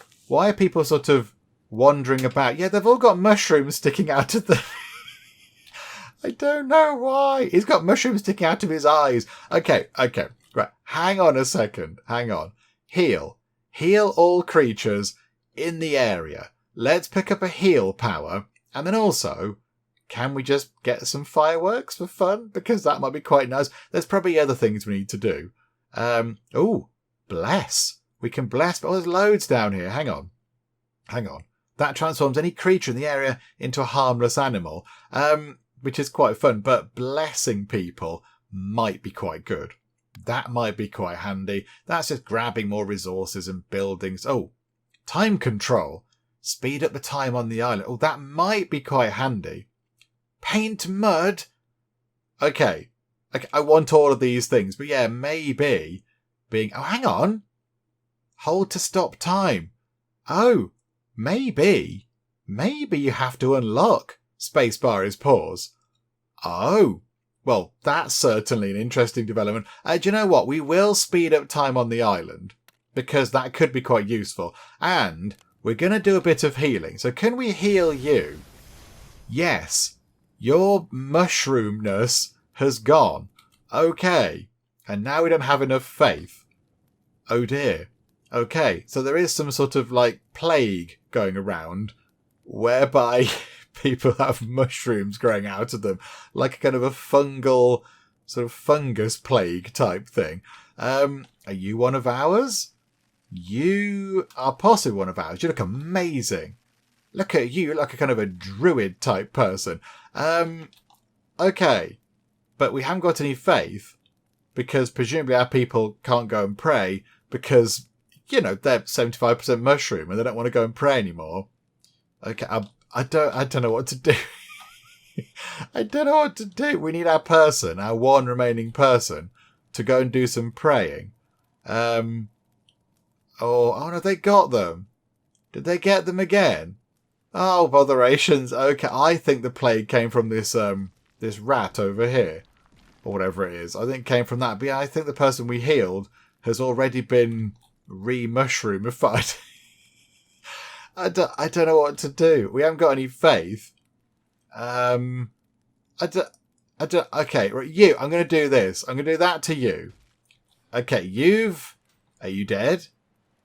sort of wandering about? Yeah, they've all got mushrooms sticking out of the... I don't know why. He's got mushrooms sticking out of his eyes. Okay. Right. Hang on a second. Hang on. Heal all creatures in the area. Let's pick up a heal power. And then also, can we just get some fireworks for fun? Because that might be quite nice. There's probably other things we need to do. Bless. We can bless. Oh, there's loads down here. Hang on. That transforms any creature in the area into a harmless animal. Which is quite fun, but blessing people might be quite good. That might be quite handy. That's just grabbing more resources and buildings. Oh, time control. Speed up the time on the island. Oh, that might be quite handy. Paint mud. Okay, I want all of these things, but yeah, maybe being... Oh, hang on. Hold to stop time. Oh, maybe you have to unlock spacebar is pause. Oh, well, that's certainly an interesting development. Do you know what? We will speed up time on the island because that could be quite useful. And we're going to do a bit of healing. So can we heal you? Yes. Your mushroomness has gone. Okay. And now we don't have enough faith. Oh dear. Okay. So there is some sort of like plague going around whereby... people have mushrooms growing out of them, like a kind of a fungal, sort of fungus plague type thing. Are you one of ours? You are possibly one of ours. You look amazing. Look at you, like a kind of a druid type person. Okay, but we haven't got any faith because presumably our people can't go and pray because, you know, they're 75% mushroom and they don't want to go and pray anymore. Okay, I don't know what to do. I don't know what to do. We need our person, our one remaining person, to go and do some praying. Oh no, they got them. Did they get them again? Oh, Botherations. Okay, I think the plague came from this this rat over here, or whatever it is. I think it came from that. But yeah, I think the person we healed has already been re-mushroomified. I don't know what to do. We haven't got any faith. Okay, right, you. I'm going to do this. I'm going to do that to you. Okay, are you dead?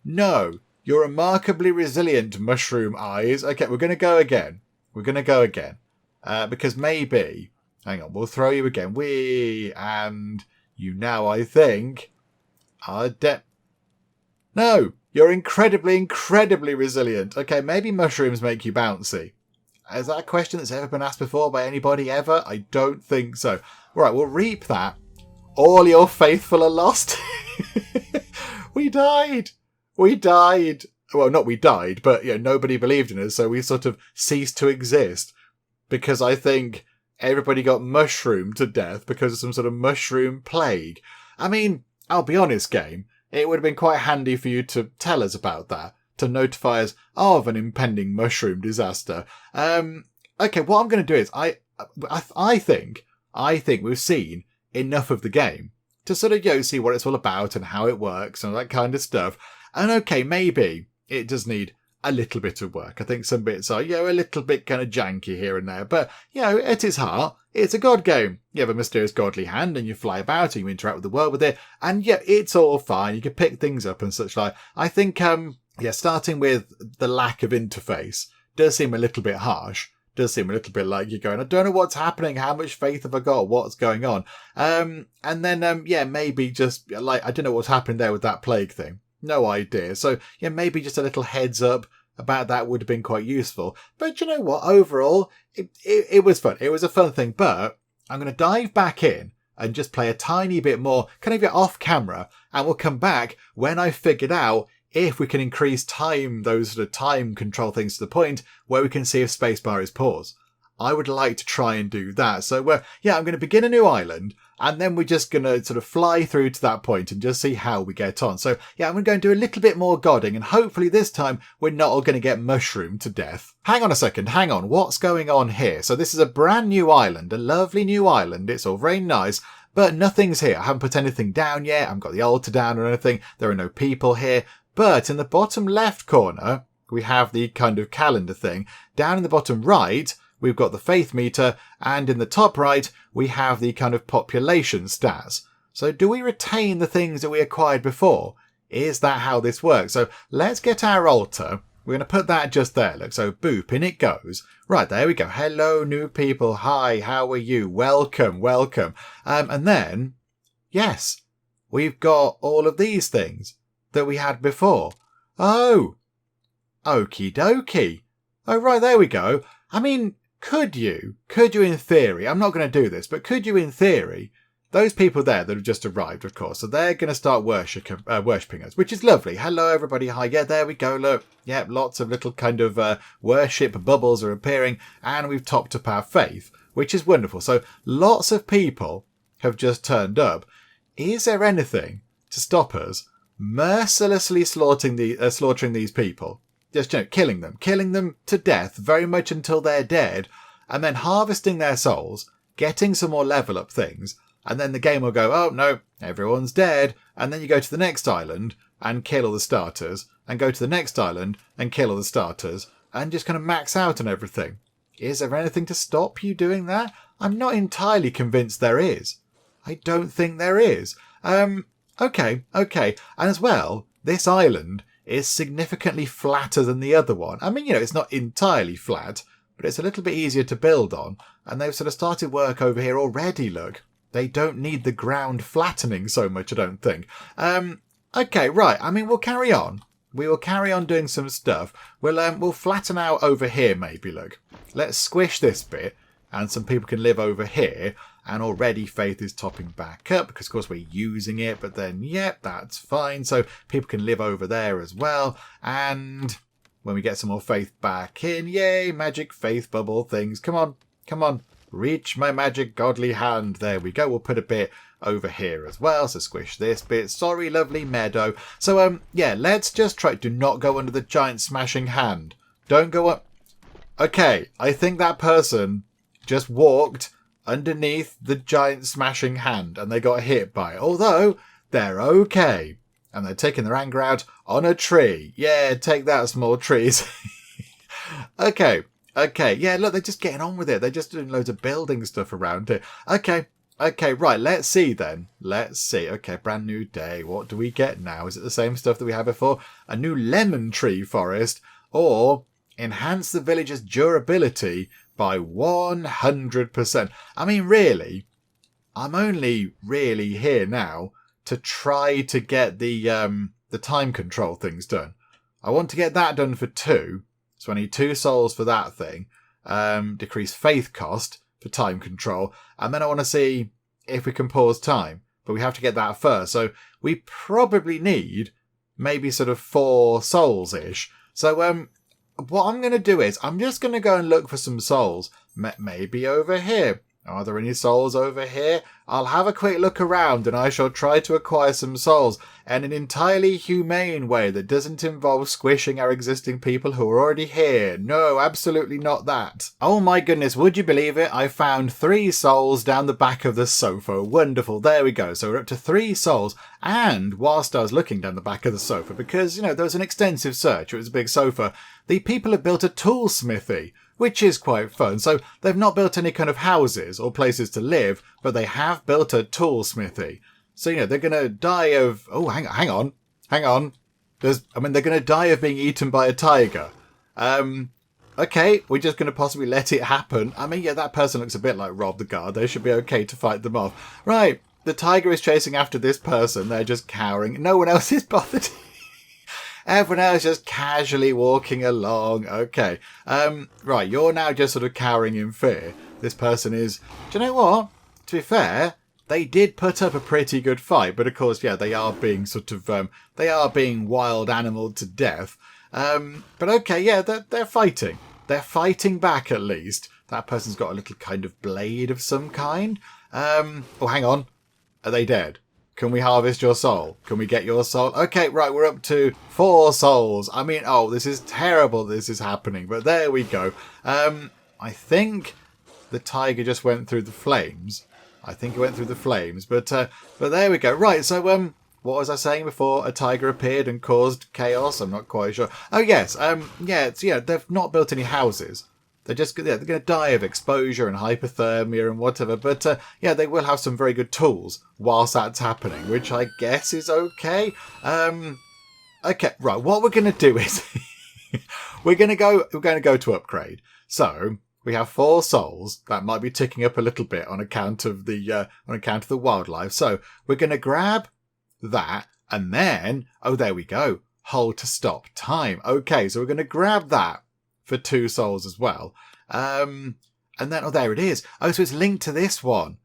No. You're remarkably resilient, mushroom eyes. Okay, we're going to go again. Because maybe... Hang on, we'll throw you again. And you now, I think, are dead. No, you're incredibly, incredibly resilient. Okay, maybe mushrooms make you bouncy. Is that a question that's ever been asked before by anybody ever? I don't think so. Right, we'll reap that. All your faithful are lost. We died. We died. Well, not we died, but nobody believed in us, so we sort of ceased to exist. Because I think everybody got mushroomed to death because of some sort of mushroom plague. I mean, I'll be honest, game. It would have been quite handy for you to tell us about that, to notify us of an impending mushroom disaster. Okay, what I'm going to do is I think we've seen enough of the game to sort of see what it's all about and how it works and all that kind of stuff. And okay, maybe it does need a little bit of work. I think some bits are, a little bit kind of janky here and there. But, at its heart, it's a god game. You have a mysterious godly hand and you fly about and you interact with the world with it. And it's all fine. You can pick things up and such like. I think, starting with the lack of interface does seem a little bit harsh. Does seem a little bit like you're going, I don't know what's happening. How much faith have I got? What's going on? And then, maybe just like, I don't know what's happening there with that plague thing. No idea. So, maybe just a little heads up about that would have been quite useful. But you know what? Overall, it was fun. It was a fun thing. But I'm going to dive back in and just play a tiny bit more kind of off camera. And we'll come back when I figured out if we can increase time, those sort of time control things to the point where we can see if spacebar is pause. I would like to try and do that. So, I'm going to begin a new island. And then we're just going to sort of fly through to that point and just see how we get on. So, I'm going to go and do a little bit more godding. And hopefully this time we're not all going to get mushroomed to death. Hang on a second. Hang on. What's going on here? So this is a brand new island, a lovely new island. It's all very nice. But nothing's here. I haven't put anything down yet. I haven't got the altar down or anything. There are no people here. But in the bottom left corner, we have the kind of calendar thing. Down in the bottom right, we've got the faith meter, and in the top right, we have the kind of population stats. So do we retain the things that we acquired before? Is that how this works? So let's get our altar. We're going to put that just there. Look, so boop, in it goes. Right, there we go. Hello, new people. Hi, how are you? Welcome, welcome. And then, yes, we've got all of these things that we had before. Oh, okie dokie. Oh, right, there we go. I mean, could you in theory, I'm not going to do this, but could you in theory, those people there that have just arrived, of course, so they're going to start worshipping us, which is lovely. Hello, everybody. Hi. Yeah, there we go. Look. Yeah, lots of little kind of worship bubbles are appearing, and we've topped up our faith, which is wonderful. So lots of people have just turned up. Is there anything to stop us mercilessly slaughtering these people? Just, killing them to death very much until they're dead, and then harvesting their souls, getting some more level up things, and then the game will go, oh no, everyone's dead, and then you go to the next island and kill all the starters, and go to the next island and kill all the starters, and just kind of max out on everything. Is there anything to stop you doing that? I'm not entirely convinced there is. I don't think there is. Okay. And as well, this island is significantly flatter than the other one. I mean, it's not entirely flat, but it's a little bit easier to build on. And they've sort of started work over here already, look. They don't need the ground flattening so much, I don't think. Okay, right. I mean, we'll carry on. We will carry on doing some stuff. We'll flatten out over here, maybe, look. Let's squish this bit, and some people can live over here. And already faith is topping back up because, of course, we're using it. But then, that's fine. So people can live over there as well. And when we get some more faith back in, yay, magic faith bubble things. Come on. Reach my magic godly hand. There we go. We'll put a bit over here as well. So squish this bit. Sorry, lovely meadow. So, let's just try. Do not go under the giant smashing hand. Don't go up. Okay, I think that person just walked underneath the giant smashing hand and they got hit by it. Although they're okay. And they're taking their anger out on a tree. Yeah, take that, small trees. Okay. Yeah, look, they're just getting on with it. They're just doing loads of building stuff around here. Okay, right. Let's see then. Okay, brand new day. What do we get now? Is it the same stuff that we had before? A new lemon tree forest, or enhance the village's durability by 100%. I mean, really, I'm only really here now to try to get the the time control thing's done. I want to get that done for 2. So I need 2 souls for that thing. Decrease faith cost for time control. And then I want to see if we can pause time. But we have to get that first. So we probably need maybe sort of 4 souls-ish. So what I'm going to do is I'm just going to go and look for some souls. Maybe over here. Are there any souls over here? I'll have a quick look around and I shall try to acquire some souls in an entirely humane way that doesn't involve squishing our existing people who are already here. No, absolutely not that. Oh my goodness, would you believe it? I found 3 souls down the back of the sofa. Wonderful. There we go. So we're up to 3 souls. And whilst I was looking down the back of the sofa, because, there was an extensive search, it was a big sofa, the people have built a tool smithy, which is quite fun. So they've not built any kind of houses or places to live, but they have built a tool smithy. So, they're going to die of... Oh, hang on. They're going to die of being eaten by a tiger. Okay, we're just going to possibly let it happen. That person looks a bit like Rob the guard. They should be okay to fight them off. Right, the tiger is chasing after this person. They're just cowering. No one else is bothered. Everyone else just casually walking along. Okay. Right, you're now just sort of cowering in fear. This person is... Do you know what? To be fair, they did put up a pretty good fight. But of course, yeah, they are being sort of... they are being wild animaled to death. But okay, yeah, they're fighting. They're fighting back at least. That person's got a little kind of blade of some kind. Oh, hang on. Are they dead? Can we harvest your soul? Can we get your soul? Okay, right, we're up to 4 souls. This is terrible this is happening, but there we go. I think the tiger just went through the flames. But there we go. Right, so, what was I saying before a tiger appeared and caused chaos? I'm not quite sure. Oh, yes, they've not built any houses. They're going to die of exposure and hypothermia and whatever. But, they will have some very good tools whilst that's happening, which I guess is okay. Okay, right. What we're going to do is we're going to go to upgrade. So we have 4 souls. That might be ticking up a little bit on account of the wildlife. So we're going to grab that and then, oh, there we go. Hold to stop time. Okay, so we're going to grab that for 2 souls as well. And then, oh, there it is. Oh, so it's linked to this one.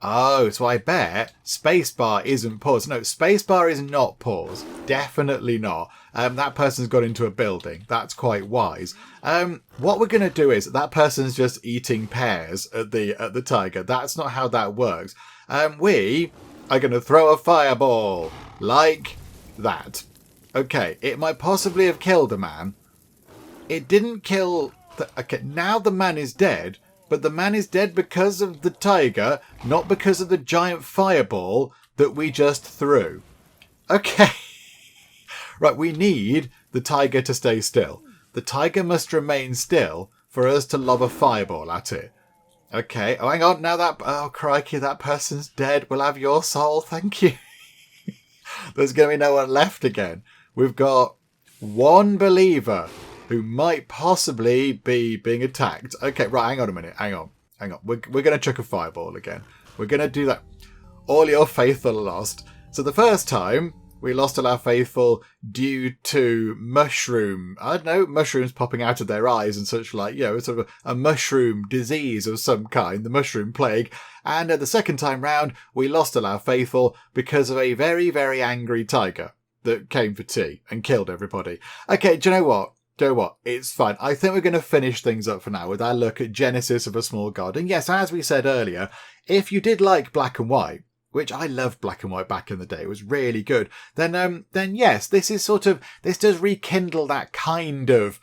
Oh, so I bet spacebar isn't pause. No, spacebar is not pause. Definitely not. That person's got into a building. That's quite wise. What we're going to do is that person's just eating pears at the tiger. That's not how that works. We are going to throw a fireball like that. Okay, it might possibly have killed a man. It didn't kill... Okay, now the man is dead, but the man is dead because of the tiger, not because of the giant fireball that we just threw. Okay. Right, we need the tiger to stay still. The tiger must remain still for us to lob a fireball at it. Okay. Oh, hang on. Now that... Oh, crikey, that person's dead. We'll have your soul. Thank you. There's going to be no one left again. We've got 1 believer who might possibly be being attacked. Okay, right, hang on a minute. Hang on. We're going to chuck a fireball again. We're going to do that. All your faithful are lost. So the first time, we lost all our faithful due to mushrooms popping out of their eyes and such like, sort of a mushroom disease of some kind, the mushroom plague. And the second time round, we lost all our faithful because of a very, very angry tiger that came for tea and killed everybody. Okay, do you know what? It's fine. I think we're going to finish things up for now with our look at Genesis of a Small God. And yes, as we said earlier, if you did like black and white, which I loved black and white back in the day, it was really good, then yes, this does rekindle that kind of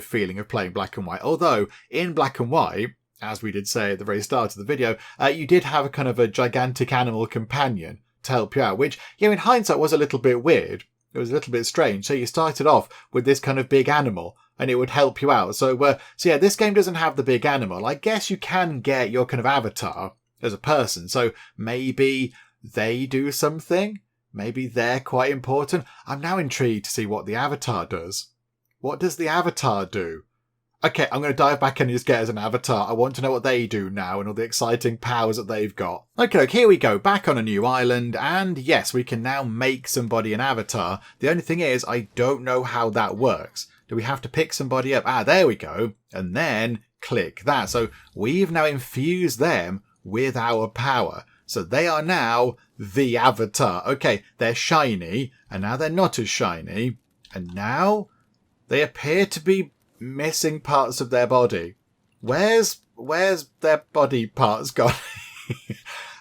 feeling of playing black and white. Although in black and white, as we did say at the very start of the video, you did have a kind of a gigantic animal companion to help you out, which, in hindsight was a little bit weird. It was a little bit strange. So you started off with this kind of big animal and it would help you out. So this game doesn't have the big animal. I guess you can get your kind of avatar as a person. So maybe they do something. Maybe they're quite important. I'm now intrigued to see what the avatar does. What does the avatar do? Okay, I'm going to dive back in and just get as an avatar. I want to know what they do now and all the exciting powers that they've got. Okay, here we go, back on a new island, and yes, we can now make somebody an avatar. The only thing is, I don't know how that works. Do we have to pick somebody up? Ah, there we go. And then click that. So we've now infused them with our power. So they are now the avatar. Okay, they're shiny, and now they're not as shiny. And now they appear to be missing parts of their body. Where's their body parts gone?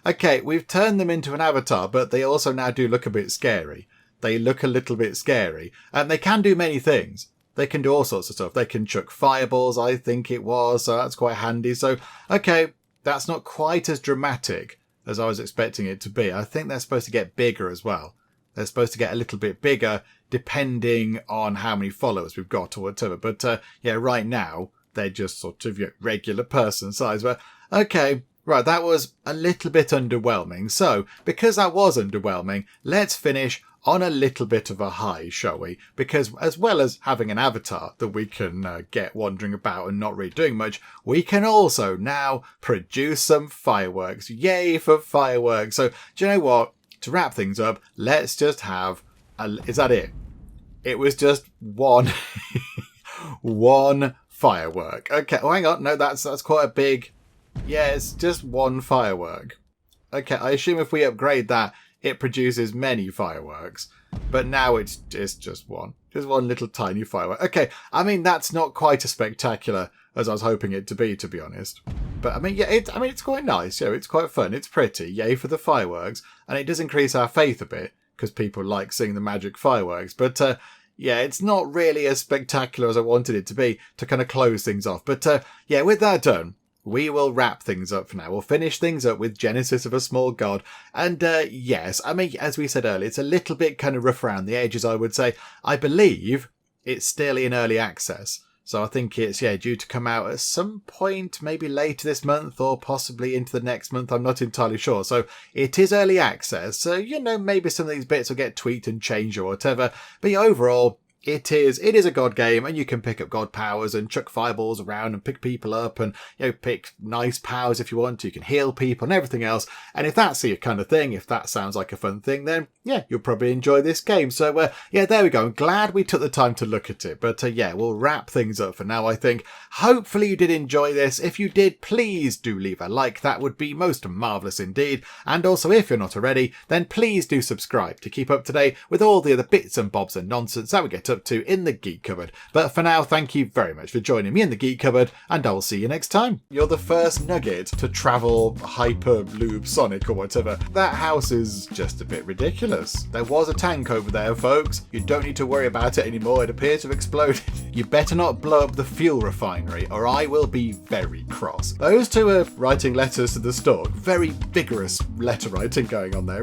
Okay, we've turned them into an avatar, but they also now do look a bit scary. They look a little bit scary. And they can do many things. They can do all sorts of stuff. They can chuck fireballs, I think it was, so that's quite handy. So, okay, that's not quite as dramatic as I was expecting it to be. I think they're supposed to get bigger as well. They're supposed to get a little bit bigger depending on how many followers we've got or whatever. But yeah, right now, they're just sort of regular person size. But okay, right, that was a little bit underwhelming. So because that was underwhelming, let's finish on a little bit of a high, shall we? Because as well as having an avatar that we can get wandering about and not really doing much, we can also now produce some fireworks. Yay for fireworks. So do you know what? To wrap things up, let's just have is that it? It was just one one firework. Okay, oh hang on, no, that's quite a big. Yeah, it's just one firework. Okay, I assume if we upgrade that, it produces many fireworks. But now it's just one. Just one little tiny firework. Okay, I mean that's not quite as spectacular as I was hoping it to be honest. But I mean, yeah, it's quite nice. Yeah, it's quite fun. It's pretty. Yay for the fireworks, and it does increase our faith a bit because people like seeing the magic fireworks. But yeah, it's not really as spectacular as I wanted it to be to kind of close things off. But yeah, with that done, we will wrap things up for now. We'll finish things up with Genesis of a Small God. And yes, I mean, as we said earlier, it's a little bit kind of rough around the edges, I would say. I believe it's still in early access. So I think it's, due to come out at some point, maybe later this month or possibly into the next month. I'm not entirely sure. So it is early access. So, maybe some of these bits will get tweaked and changed or whatever. But yeah, overall, it is a god game, and you can pick up god powers and chuck fireballs around and pick people up and, pick nice powers if you want to. You can heal people and everything else. And if that's your kind of thing, if that sounds like a fun thing, then yeah, you'll probably enjoy this game. So yeah, there we go. I'm glad we took the time to look at it. But yeah, we'll wrap things up for now, I think. Hopefully you did enjoy this. If you did, please do leave a like. That would be most marvellous indeed. And also, if you're not already, then please do subscribe to keep up to date with all the other bits and bobs and nonsense that we get up to in the Geek Cupboard. But for now, thank you very much for joining me in the Geek Cupboard, and I'll see you next time. You're the first nugget to travel Hyperloop Sonic or whatever. That house is just a bit ridiculous. There was a tank over there, folks. You don't need to worry about it anymore. It appears to have exploded. You better not blow up the fuel refinery, or I will be very cross. Those two are writing letters to the stork. Very vigorous letter writing going on there.